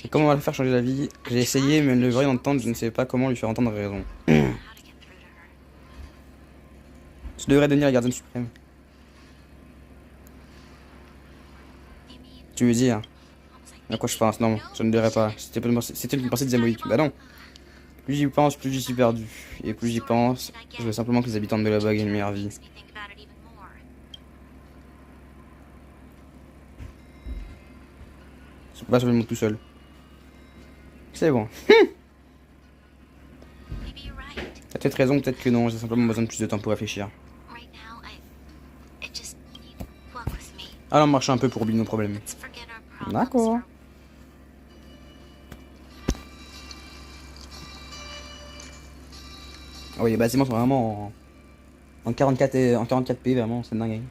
Speaker 1: Et comment on va le faire changer d'avis? J'ai essayé, mais elle ne veut rien entendre, je ne sais pas comment lui faire entendre raison. Tu devrais devenir la gardienne suprême. Tu veux dire? À quoi je pense? Non, je ne dirais pas. C'était une pensée diabolique. Bah non. Plus j'y pense, plus j'y suis perdu. Et plus j'y pense, je veux simplement que les habitants de Belobog aient une meilleure vie. Je peux pas sauver le monde tout seul. C'est bon. T'as peut-être raison, peut-être que non. J'ai simplement besoin de plus de temps pour réfléchir. Allons marcher un peu pour oublier nos problèmes. D'accord. Ah oui, les bâtiments sont vraiment en 44p, vraiment, c'est dingue.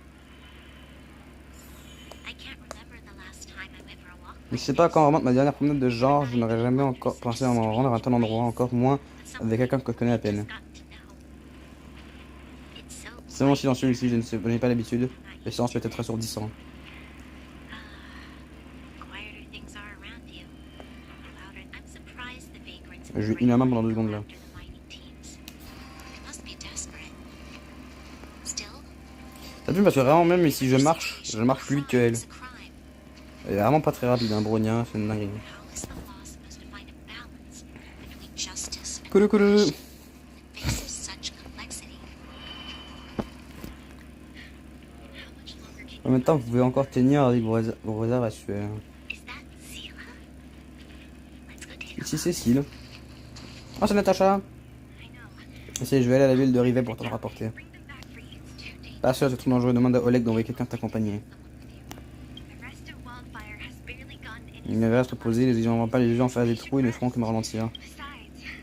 Speaker 1: Mais je sais pas quand remonte ma dernière promenade de genre, je n'aurais jamais encore pensé à m'en rendre à un tel endroit, encore moins avec quelqu'un que je connais à peine. C'est vraiment silencieux ici, je n'ai pas l'habitude. Le silence peut être assourdissant. Je vais une main pendant 2 secondes là. Ça pue parce que vraiment même si je marche plus vite que elle. Elle est vraiment pas très rapide, hein, Bronia, c'est une dinguerie. Coulou. En même temps, vous pouvez encore tenir avec vos réserves à sueur. Ici, Cécile. Oh, c'est Natacha. Essaye, je vais aller à la ville de Rivet pour t'en rapporter. Pas sûr, c'est trop dangereux. Demande à Oleg d'envoyer quelqu'un t'accompagner. Il me reste reposé, les gens ne voient pas les gens faire des trous, ils ne feront que me ralentir.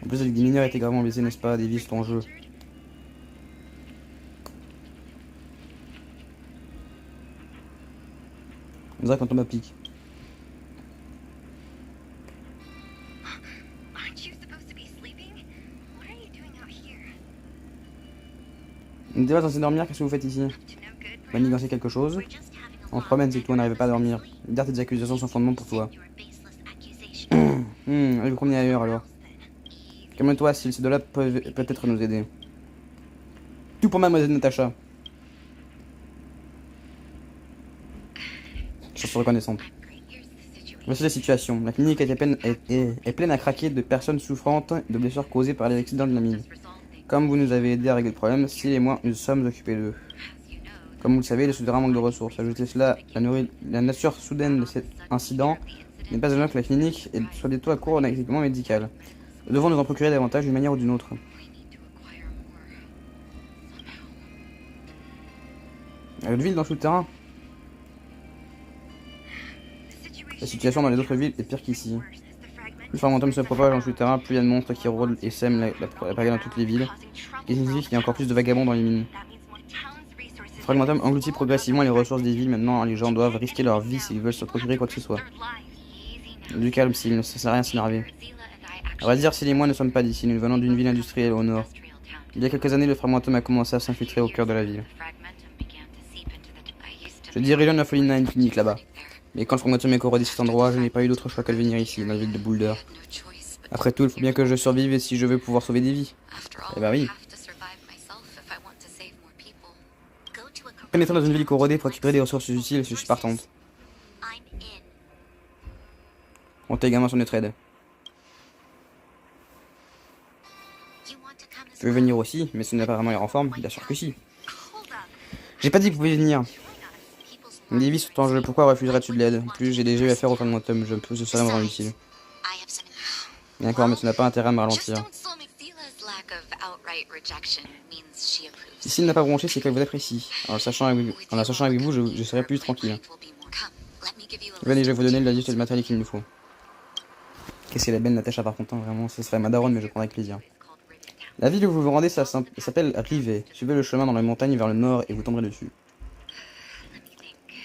Speaker 1: En plus, avec des mineurs étaient gravement blessés, n'est-ce pas? Des vies, c'est ton jeu. On dirait quand on m'applique. On était pas censé dormir, qu'est-ce que vous faites ici? Manigancer quelque chose? On se promène, c'est que toi n'arrives pas à dormir. Garde tes accusations sans fondement pour toi. Allez vous promener ailleurs alors. Calme-toi, Syl, ces deux-là peuvent peut-être nous aider. Tout pour mademoiselle Natacha. Je suis reconnaissante. Voici la situation. La clinique est pleine à craquer de personnes souffrantes de blessures causées par les accidents de la mine. Comme vous nous avez aidé à régler le problème, Syl et moi nous sommes occupés d'eux. Comme vous le savez, le souterrain manque de ressources. Ajoutez cela, la nature soudaine de cet incident n'est pas alors que la clinique soit bientôt à court en équipement médical. Nous devons nous en procurer davantage d'une manière ou d'une autre. Une ville dans le souterrain. La situation dans les autres villes est pire qu'ici. Plus le fragmentum se propage dans le souterrain, plus il y a de monstres qui rôdent et sèment la pagaille dans toutes les villes. Et signifie qu'il y a encore plus de vagabonds dans les mines. Le fragmentum engloutit progressivement les ressources des villes. Maintenant, les gens doivent risquer leur vie s'ils veulent se procurer quoi que ce soit. Du calme, s'il ne sert à rien s'énerver. À vrai dire, Syl et moi ne sommes pas d'ici, nous venons d'une ville industrielle au nord. Il y a quelques années, le fragmentum a commencé à s'infiltrer au cœur de la ville. Je dirigeais une orphelinat à une clinique là-bas. Mais quand le fragmentum est corrodé cet endroit, je n'ai pas eu d'autre choix que de venir ici, dans la ville de Boulder. Après tout, il faut bien que je survive et si je veux pouvoir sauver des vies. Eh ben oui. Pénétrer dans une ville corrodée pour récupérer des ressources utiles, je suis partante. Comptez également sur notre aide. Tu veux venir aussi, mais ce n'est pas vraiment en forme, bien sûr que si. J'ai pas dit que vous pouviez venir. Les vies sont en jeu, pourquoi refuserais-tu de l'aide? En plus, j'ai déjà eu affaire au fragmentum, je peux ce serait me rendre utile. D'accord, mais tu n'as pas intérêt à me ralentir. Si Syl n'a pas bronché, c'est qu'elle vous apprécie. En la sachant avec vous, je serai plus tranquille. Venez, je vais vous donner la liste de matériel qu'il nous faut. Qu'est-ce qu'elle est belle, Natacha, par contre, hein, vraiment, ce serait ma daronne, mais je prendrai avec plaisir. La ville où vous vous rendez, ça s'appelle Rivet. Suivez le chemin dans les montagnes vers le nord et vous tomberez dessus.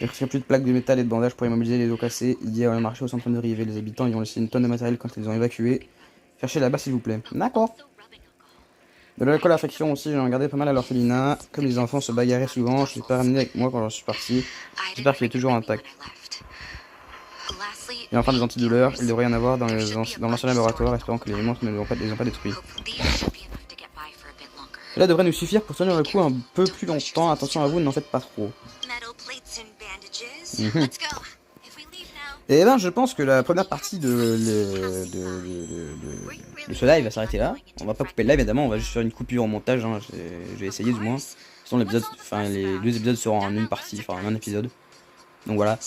Speaker 1: Il n'y a plus de plaques de métal et de bandages pour immobiliser les os cassés. Il y a un marché au centre de Rivet. Les habitants y ont laissé une tonne de matériel quand ils ont évacué. Cherchez là-bas s'il vous plaît. D'accord. De l'alcool à friction aussi, j'en ai regardé pas mal à l'orphelinat. Comme les enfants se bagarraient souvent, je l'ai pas ramené avec moi quand je suis parti. J'espère qu'il est toujours intact. Et enfin des antidouleurs, il devrait y en avoir dans l'ancien laboratoire, espérant que les monstres ne les ont pas détruits. Cela devrait nous suffire pour tenir le coup un peu plus longtemps. Attention à vous, n'en faites pas trop. Et ben je pense que la première partie de ce live va s'arrêter là. On va pas couper le live évidemment, on va juste faire une coupure au montage, hein. Je vais essayer du moins. Sinon les deux épisodes seront en une partie, enfin en un épisode. Donc voilà.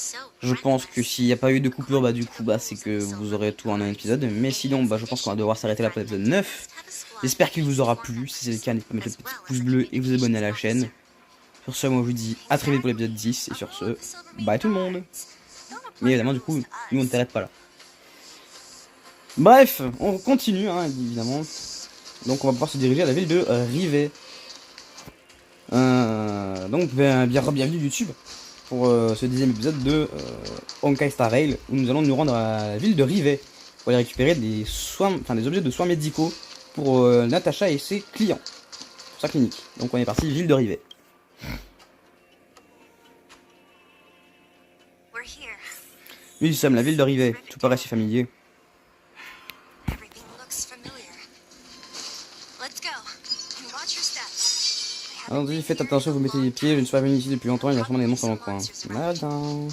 Speaker 1: Je pense que s'il n'y a pas eu de coupure, bah du coup bah c'est que vous aurez tout en un épisode. Mais sinon bah je pense qu'on va devoir s'arrêter là pour l'épisode 9. J'espère qu'il vous aura plu. Si c'est le cas, n'hésitez pas à mettre le petit pouce bleu et vous abonner à la chaîne. Sur ce, moi je vous dis à très vite pour l'épisode 10. Et sur ce, bye tout le monde. Mais évidemment, du coup, nous on ne t'arrête pas là. Bref, on continue, hein, évidemment. Donc on va pouvoir se diriger à la ville de Rivet. Donc bienvenue YouTube pour ce 10e épisode de Honkai Star Rail, où nous allons nous rendre à la ville de Rivet pour aller récupérer des objets de soins médicaux pour Natacha et ses clients, pour sa clinique. Donc on est parti, ville de Rivet. Oui, nous sommes la ville de Rivet, tout paraît si familier. Allons-y, faites attention, vous mettez les pieds, je ne suis pas venu ici depuis longtemps, il y a sûrement des monstres dans le coin. Madame.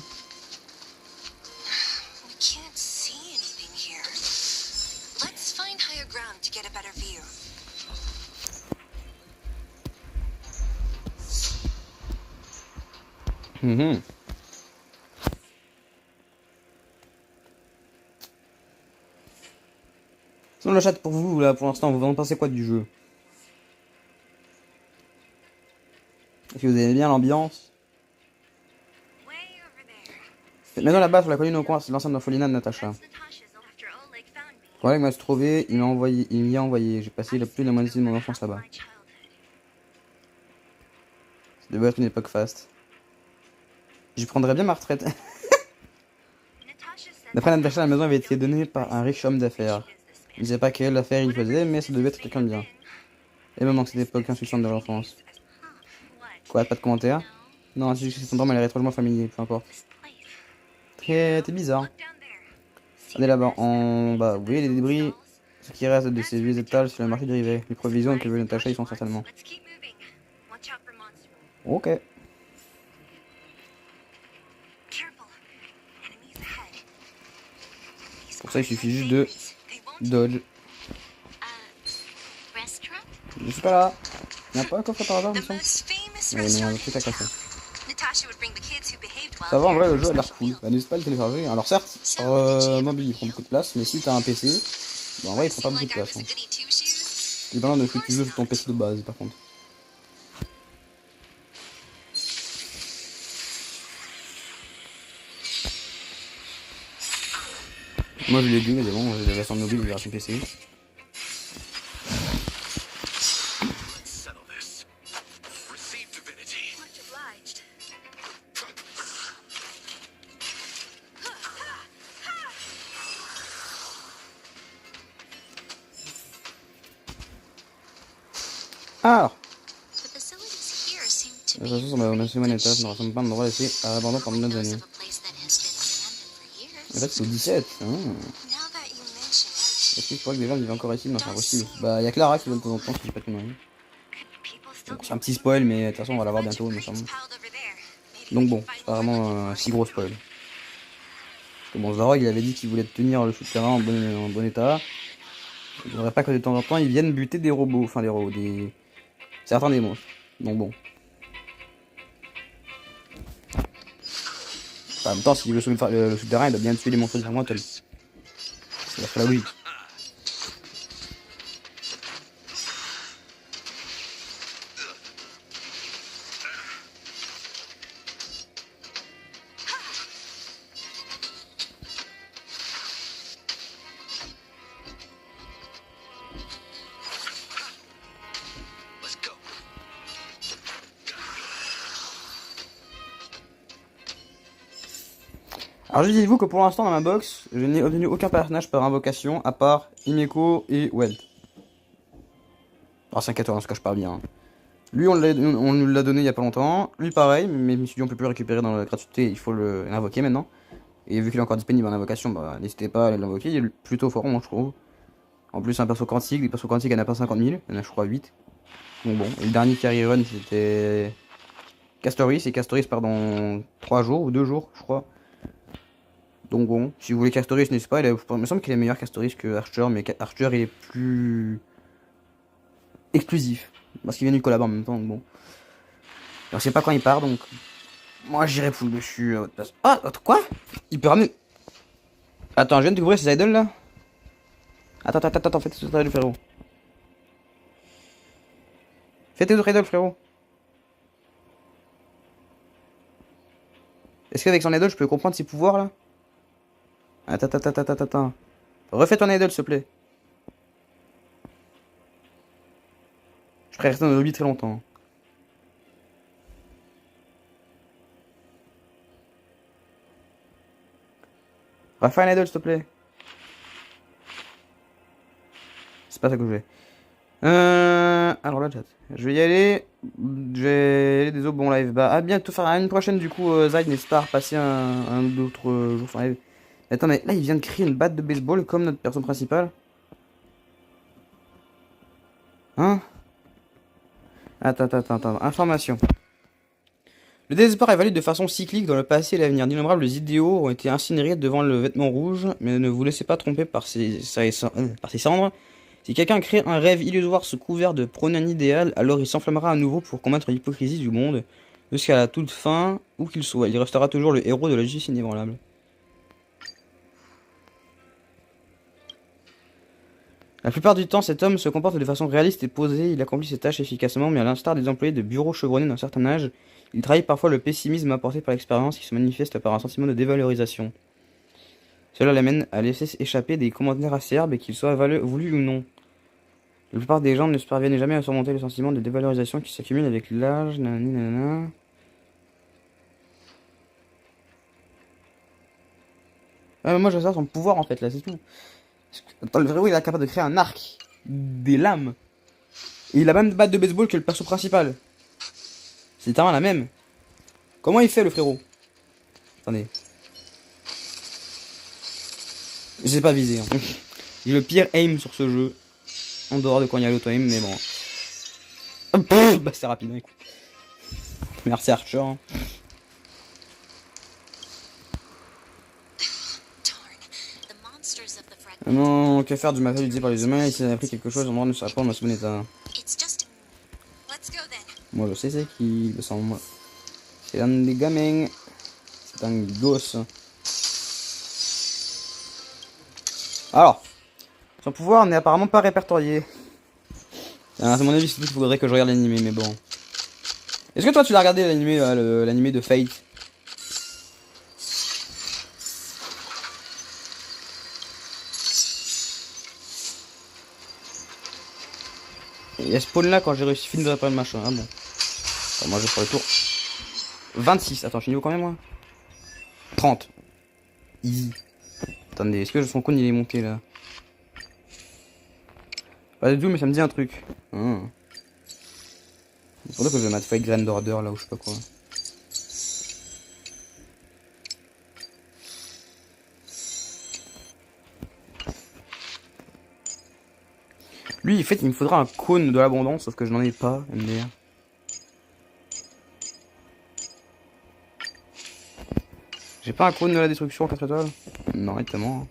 Speaker 1: Sinon le chat pour vous là pour l'instant, vous en pensez quoi du jeu? Est-ce que vous aimez bien l'ambiance? Maintenant là-bas sur la colline au coin, c'est l'enceinte d'orphelinat de Natacha. Quand Oleg m'a trouvé, il m'y a envoyé. J'ai passé la plus de la moitié de mon enfance là-bas. Ça devait être une époque faste. J'y prendrais bien ma retraite. D'après Natacha, la maison avait été donnée par un riche homme d'affaires. Je ne sais pas quelle affaire il faisait, mais ça devait être quelqu'un de bien. Et même en cette époque insouciante de l'enfance. Quoi, pas de commentaires? Non, c'est juste que son syndrome elle est étrangement familier, peu importe. Très bizarre. Regardez là-bas, en bas, vous voyez les débris, ce qui reste de ces vieux étages sur le marché dérivé. Les provisions que veut Natacha, ils sont certainement. Ok. Pour ça, il suffit juste de dodge. Je suis pas là. Il n'y a pas un coffre par hasard, il me semble. Mais non, le truc à casser. Ça va, en vrai, le jeu a l'air cool. Bah, n'hésite pas à le télécharger. Alors, certes, mobile il prend beaucoup de place, mais si t'as un PC, bah, en vrai, il prend pas beaucoup de place. Hein. Dépendant de ce que tu veux sur ton PC de base, par contre. Moi, je l'ai dit, mais bon, j'ai la version mobile et la version PC. Alors, les ressources on a mon étage ne ressemble pas à un endroit laissé à l'abandon pendant d'autres années. En fait, c'est au 17. Est-ce que je crois que des gens vivent encore ici? Non, c'est impossible. Bah, il y a Clara qui vient de temps en temps, si je dis pas de conneries. Donc, c'est un petit spoil, mais de toute façon, on va l'avoir bientôt, il me semble. Donc, bon, c'est pas vraiment un si gros spoil. Parce que bon, Zarog, il avait dit qu'il voulait tenir le souterrain en bon état. Il faudrait pas que de temps en temps, ils viennent buter des robots. Enfin, des robots, certains des monstres. Donc, bon. Enfin, en même temps, s'il veut sauver le souterrain, il doit bien tuer les monstres environnementaux. C'est la logique. Alors je dis-vous que pour l'instant dans ma box, je n'ai obtenu aucun personnage par invocation à part Himeko et Welt. Alors 5-14, ce que je parle bien. Lui on nous l'a donné il y a pas longtemps, lui pareil, mais je me suis dit on peut plus le récupérer dans la gratuité, il faut l'invoquer maintenant. Et vu qu'il est encore disponible en invocation, bah n'hésitez pas à aller l'invoquer, il est plutôt fort moi je trouve. En plus un perso quantique, des persos quantiques il n'y en a pas 50 000, il y en a je crois 8. Donc bon, et le dernier carry run c'était Castoris, et Castoris pardon 3 jours ou 2 jours je crois. Donc bon, si vous voulez Castoris, n'hésitez pas, il me semble qu'il est meilleur Castoris que Archer, mais Archer il est plus exclusif. Parce qu'il vient du collab en même temps, donc bon. Et on sait pas quand il part, donc moi j'irai full dessus à votre place. Ah, quoi? Il peut ramener... Attends, je viens de découvrir ces idoles là. Attends, fais tes autres idoles frérot. Fais tes autres idoles frérot. Est-ce qu'avec son idole je peux comprendre ses pouvoirs là? Attends. Refais ton idole, s'il te plaît. Je pourrais rester dans le lobby très longtemps. Refais un idole, s'il te plaît. C'est pas ça que je voulais. Alors là, chat. Je vais y aller. Je vais aller des bon live. Bah, à bientôt. Faire à une prochaine, du coup, Zaid, n'hésite pas à repasser un autre jour sur live. Attends, mais là, il vient de créer une batte de baseball comme notre perso principal. Hein? Attends. Information. Le désespoir est valide de façon cyclique dans le passé et l'avenir. D'innombrables idéaux ont été incinérés devant le vêtement rouge, mais ne vous laissez pas tromper par ces cendres. Si quelqu'un crée un rêve illusoire sous couvert de prôner un idéal, alors il s'enflammera à nouveau pour combattre l'hypocrisie du monde, jusqu'à la toute fin, où qu'il soit. Il restera toujours le héros de la justice inébranlable. La plupart du temps, cet homme se comporte de façon réaliste et posée, il accomplit ses tâches efficacement, mais à l'instar des employés de bureaux chevronnés d'un certain âge, il trahit parfois le pessimisme apporté par l'expérience qui se manifeste par un sentiment de dévalorisation. Cela l'amène à laisser échapper des commentaires acerbes, qu'ils soient voulus ou non. La plupart des gens ne se parviennent jamais à surmonter le sentiment de dévalorisation qui s'accumule avec l'âge, nanana. Moi je veux savoir son pouvoir en fait, là, c'est tout. Attends, le frérot il est capable de créer un arc, des lames. Et il a même une batte de baseball que le perso principal. C'est littéralement la même. Comment il fait le frérot? Attendez. J'ai pas visé. Hein. J'ai le pire aim sur ce jeu. En dehors de quand il y a l'auto-aim, mais bon. Bah c'est rapide, hein, écoute. Merci Archer. Hein. Non, que faire du matériel utilisé par les humains? S'il a appris quelque chose, on ne serait pas dans ce bon état. Moi je sais c'est qui, le sang moi. C'est un des gamins. C'est un gosse. Alors, son pouvoir n'est apparemment pas répertorié. À mon avis, c'est tout qu'il faudrait que je regarde l'animé, mais bon. Est-ce que toi tu l'as regardé l'animé, l'animé de Fate? Il y a spawn là quand j'ai réussi film de réparer le machin. Ah bon. Enfin, moi je vais faire le tour. 26. Attends, je suis niveau combien moi? 30. Easy. Attendez, est-ce que son cône il est monté là? Pas du tout, mais ça me dit un truc. Il faudrait que je mette Fight Grand Order là ou je sais pas quoi. Lui, en fait, il me faudra un cône de l'abondance, sauf que je n'en ai pas, MDR. J'ai pas un cône de la destruction en 4 étoiles? Non, évidemment.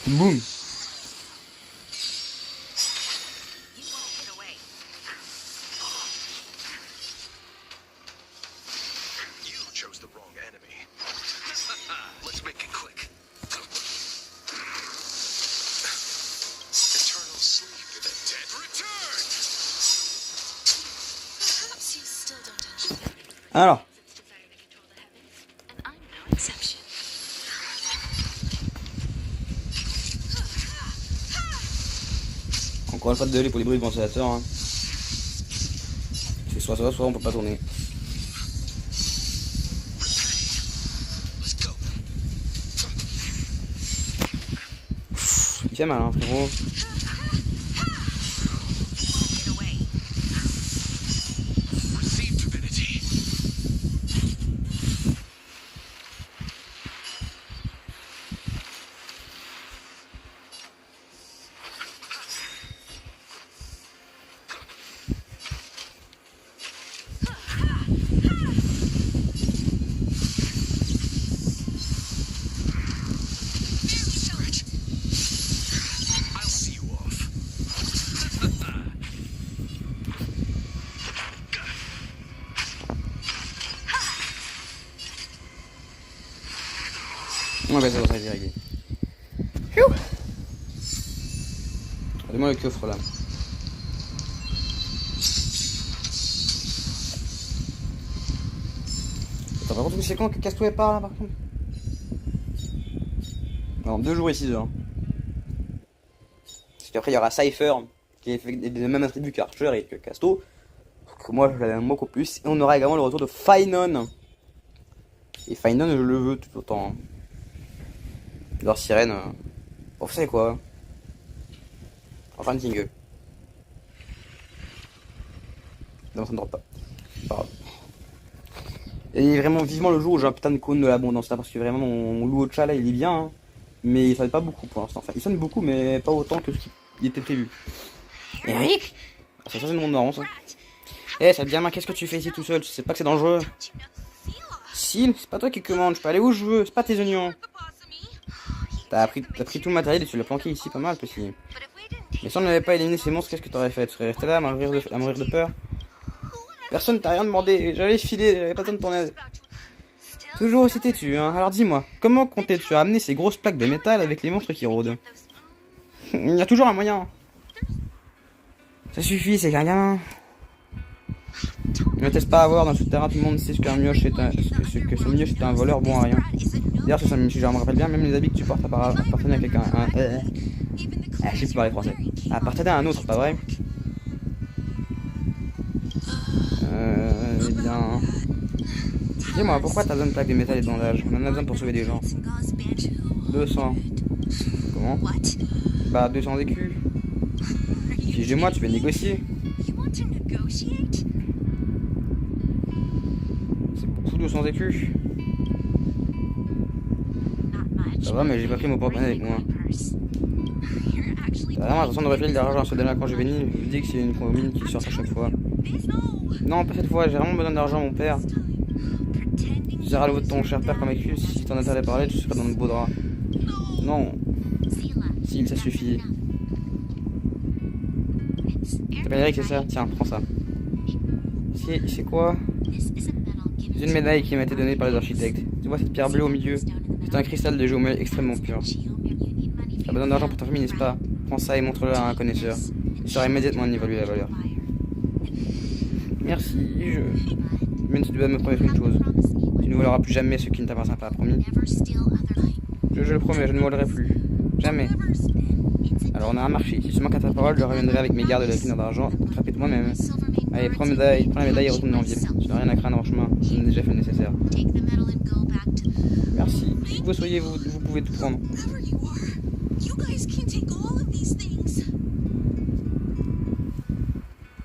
Speaker 1: Boum.
Speaker 2: You chose the wrong enemy. Let's make it quick. Eternal sleep for the dead. Return!
Speaker 3: Perhaps you still don't understand.
Speaker 1: Alors.
Speaker 3: It's desire to control the heavens, and I'm no exception.
Speaker 1: Encore une fois désolé pour les bruits de ventilateur. Hein. C'est soit ça, soit on peut pas tourner. Il fait mal hein frérot.
Speaker 2: Receive divinity. I'll see you off.
Speaker 1: Ouais bah c'est bon, ça a été réglé. Pfiou. Regardez-moi le coffre là. Attends, par contre c'est quand que Casto est pas là par contre? Non, 2 jours et 6 heures. Parce qu'après il y aura Cypher qui est fait des mêmes attributs qu'Archer et que Casto. Que moi je l'aime beaucoup plus. Et on aura également le retour de Finon. Et Finon je le veux tout autant. Hein. Leur sirène. Bon, vous savez quoi? Enfin, single. Non, ça ne drop pas. Pas grave. Et vraiment, vivement le jour où j'ai un putain de cône de l'abondance là, parce que vraiment, mon loup au chat là, il est bien, hein, mais il sonne pas beaucoup pour l'instant. Enfin, il sonne beaucoup, mais pas autant que ce qui était prévu. Eric! Ça, c'est mon nom, ça. Eh, ça te gamin, qu'est-ce que tu fais ici tout seul? Tu sais pas que c'est dangereux? Sil, c'est pas toi qui commande, je peux aller où je veux, c'est pas tes oignons. T'as pris tout le matériel et tu l'as planqué ici pas mal, petit. Mais si on n'avait pas éliminé ces monstres, qu'est-ce que t'aurais fait? Tu serais resté là à mourir de peur? Personne t'a rien demandé, j'avais filé, j'avais pas besoin de ton aide. Toujours aussi têtu, hein. Alors dis-moi, comment comptais-tu amener ces grosses plaques de métal avec les monstres qui rôdent? Il y a toujours un moyen. Ça suffit, c'est qu'un gamin. Ne laisse pas avoir dans ce terrain, tout le monde sait ce qu'un mioche est que ce mioche est un voleur bon à rien. D'ailleurs, si je me rappelle bien, même les habits que tu portes appartenaient à quelqu'un. Je sais plus parler français. Appartenaient à un autre, pas vrai? Eh bien. Dis-moi, pourquoi t'as besoin de plaques de métal et de bandages? On en a besoin pour sauver des gens. 200. Comment? Bah, 200 écus. Fiche-moi, tu veux négocier. C'est beaucoup 200 écus. Ça va, mais j'ai pas pris mon porte-monnaie avec moi. T'as vraiment l'impression de refiler de l'argent à ce délinquant juvénile. Je vous dis que c'est une combine qui sort à chaque fois. Non, pas cette fois, j'ai vraiment besoin d'argent, mon père. Tu seras le vote de ton cher père comme excuse. Si t'en as à parler, tu seras dans le beau drap. Non. Si, ça suffit. T'appelles Eric, c'est ça? Tiens, prends ça. C'est quoi? C'est une médaille qui m'a été donnée par les architectes. Tu vois cette pierre bleue au milieu? C'est un cristal de géomètre extrêmement pur. T'as besoin d'argent pour ta famille, n'est-ce pas? Prends ça et montre-le à un connaisseur. Il saura immédiatement en évaluer la valeur. Merci, Mais tu dois me promettre une chose. Tu ne voleras plus jamais ce qui ne t'appartient pas, promis? Je le promets, je ne volerai plus. Jamais. Alors on a un marché. Si je manque à ta parole, je reviendrai avec mes gardes de la pine d'argent, attrapé de moi-même. Allez, prends la médaille et retourne en ville. Tu n'as rien à craindre en chemin. Je n'ai déjà fait le nécessaire. Merci. Qui que vous soyez, vous pouvez tout prendre.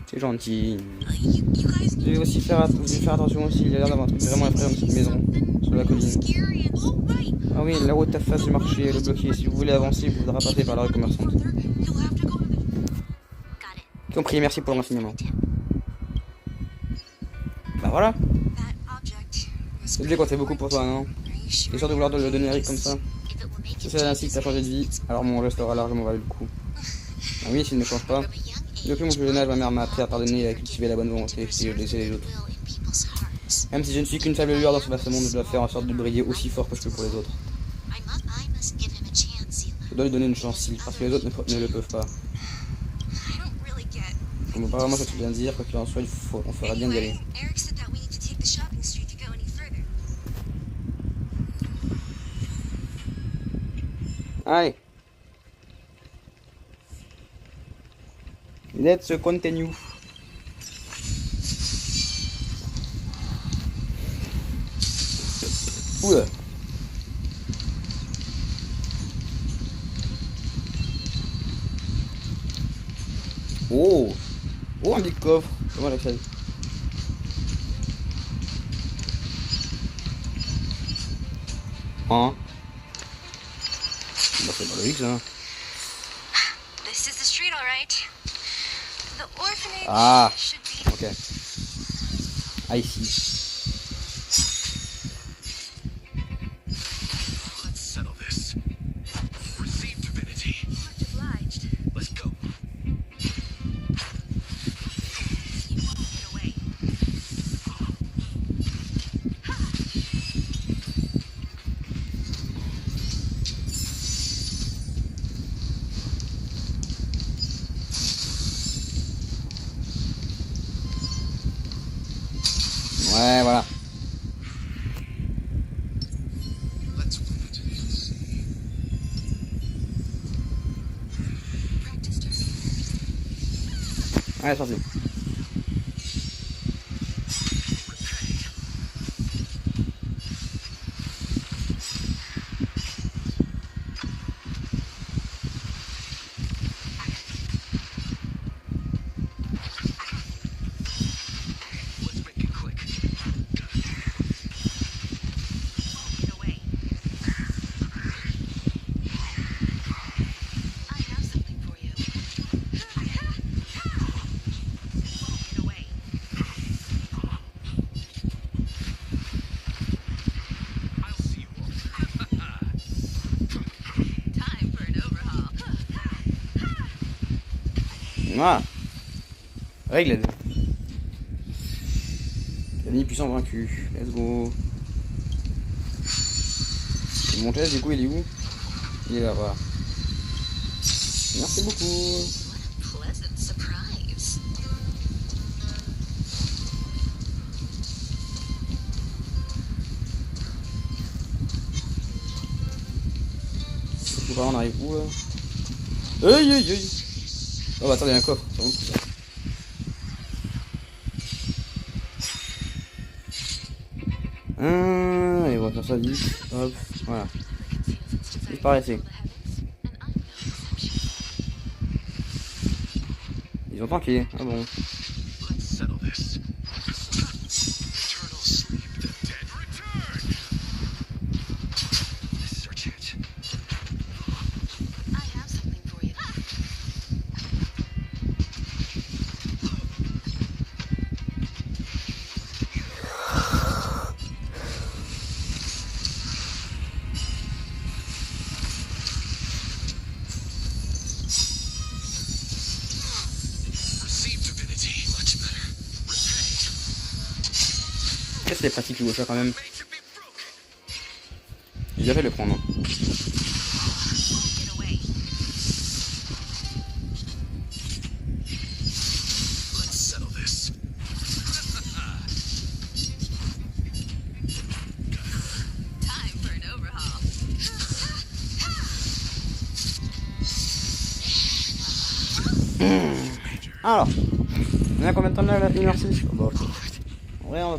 Speaker 1: C'est gentil. Vous devez aussi faire attention aussi. Il y a l'air d'avoir un truc vraiment effrayant dans cette maison, sur la colline. Ah oui, la route à face du marché est bloquée. Si vous voulez avancer, vous devrez passer par la rue commerçante. Compris, merci pour le renseignement. Bah voilà. L'objet comptait beaucoup pour toi, non? T'es sûr de vouloir le donner à Eric comme ça? Si c'est ainsi que t'as changé de vie, alors mon geste aura largement valu le coup. Ah oui, s'il ne change pas. Depuis mon plus jeune âge, ma mère m'a appris à pardonner et à cultiver la bonne volonté si je laissais les autres. Même si je ne suis qu'une faible lueur dans ce vaste monde, je dois faire en sorte de briller aussi fort que je peux pour les autres. Je dois lui donner une chance, si, parce que les autres ne le peuvent pas. Je comprends pas vraiment ce que tu viens de dire, quoi qu'il en soit, on fera bien d'y aller. Allez. Let's continue. Oula. Oh. Oh, un big coffre. Comment la fait? Hein? Bah, c'est pas logique ça. Ah, ok. Ah, ici.
Speaker 2: Let's settle this. Receive divinity. Let's go.
Speaker 1: Ouais, voilà. Ouais, sorti. Voilà. Règle. L'ennemi puissant vaincu. Let's go. Et mon test, du coup, il est où? Il est là-bas. Merci beaucoup. Du coup, on arrive où là? Aïe aïe aïe. Oh bah attends, il y a un coffre. C'est bon, ça. Et on va faire ça vite. Hop, voilà. Disparaissez. Ils ont tranquille. Ah bon.
Speaker 2: Let's settle this. Eternal sleep, the dead return. Search it.
Speaker 4: I have something for you.
Speaker 2: Receive divinity, much better. Repay.
Speaker 1: Qu'est-ce que c'est pratique le ça quand même.
Speaker 2: Made to be broken.
Speaker 1: J'ai déjà fait le prendre.
Speaker 4: Get away.
Speaker 2: Let's settle this.
Speaker 4: Time for an overhaul.
Speaker 1: Alors, on a combien de temps là, la 1h06? Bon, en vrai, on va...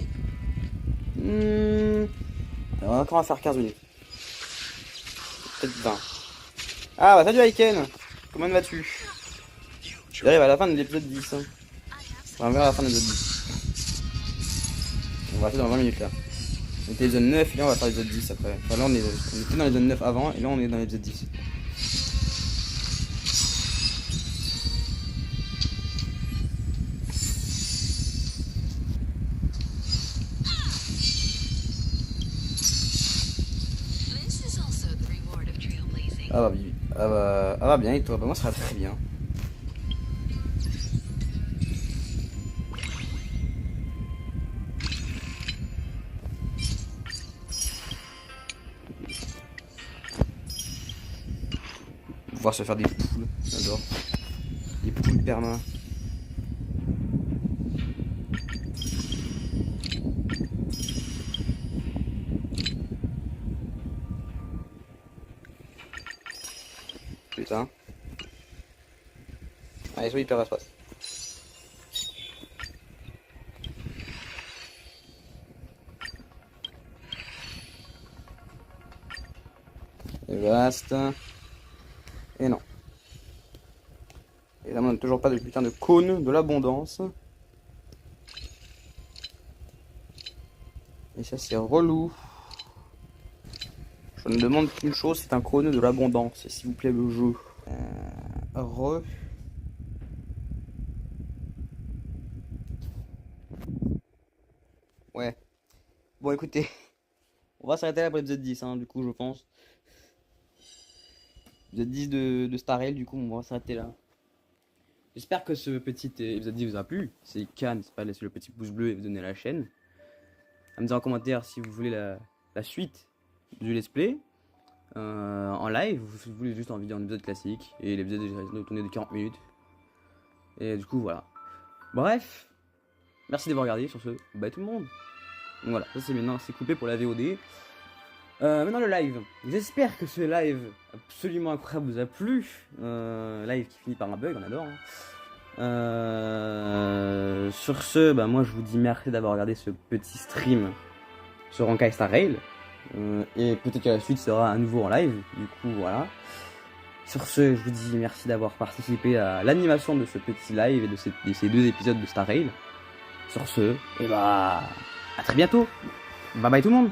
Speaker 1: Alors, on va encore faire 15 minutes. Peut-être 20. Ah bah salut Aiken. Comment vas-tu? J'arrive à la fin de l'épisode 10. Hein. On va vers la fin de l'épisode 10. On va rester dans 20 minutes là. On était l'épisode 9 et là on va faire l'épisode 10 après. Enfin là on était dans l'épisode 9 avant et là on est dans l'épisode 10.
Speaker 4: This is also the reward of trailblazing.
Speaker 1: Ah bah bien et toi? Bah moi ça va très bien. Pouvoir se faire des poules, j'adore. Des poules perma. Putain. Allez, sois hyper espace. Et vaste. Et non. Et là, on n'a toujours pas de putain de cône de l'abondance. Et ça, c'est relou. Je ne demande qu'une chose, c'est un cône de l'abondance. S'il vous plaît, le jeu. Ouais. Bon, écoutez. On va s'arrêter là pour l'épisode 10, hein, du coup, je pense. Épisode 10 de Star Rail, du coup, on va s'arrêter là. J'espère que ce petit épisode 10 vous a plu. C'est Can, n'hésitez pas à laisser le petit pouce bleu et vous donner à la chaîne. À me dire en commentaire si vous voulez la suite du let's play en live, ou si vous voulez juste en vidéo en épisode classique. Et l'épisode est tourné de 40 minutes. Et du coup, voilà. Bref, merci d'avoir regardé. Sur ce, bye tout le monde. Donc voilà, ça c'est maintenant, c'est coupé pour la VOD. Maintenant le live. J'espère que ce live absolument incroyable vous a plu. Live qui finit par un bug, on adore. Hein. Sur ce, bah moi je vous dis merci d'avoir regardé ce petit stream sur Honkai Star Rail. Et peut-être qu'à la suite sera à nouveau en live. Du coup voilà. Sur ce, je vous dis merci d'avoir participé à l'animation de ce petit live et de ces 2 épisodes de Star Rail. Sur ce, et bah à très bientôt. Bye bye tout le monde.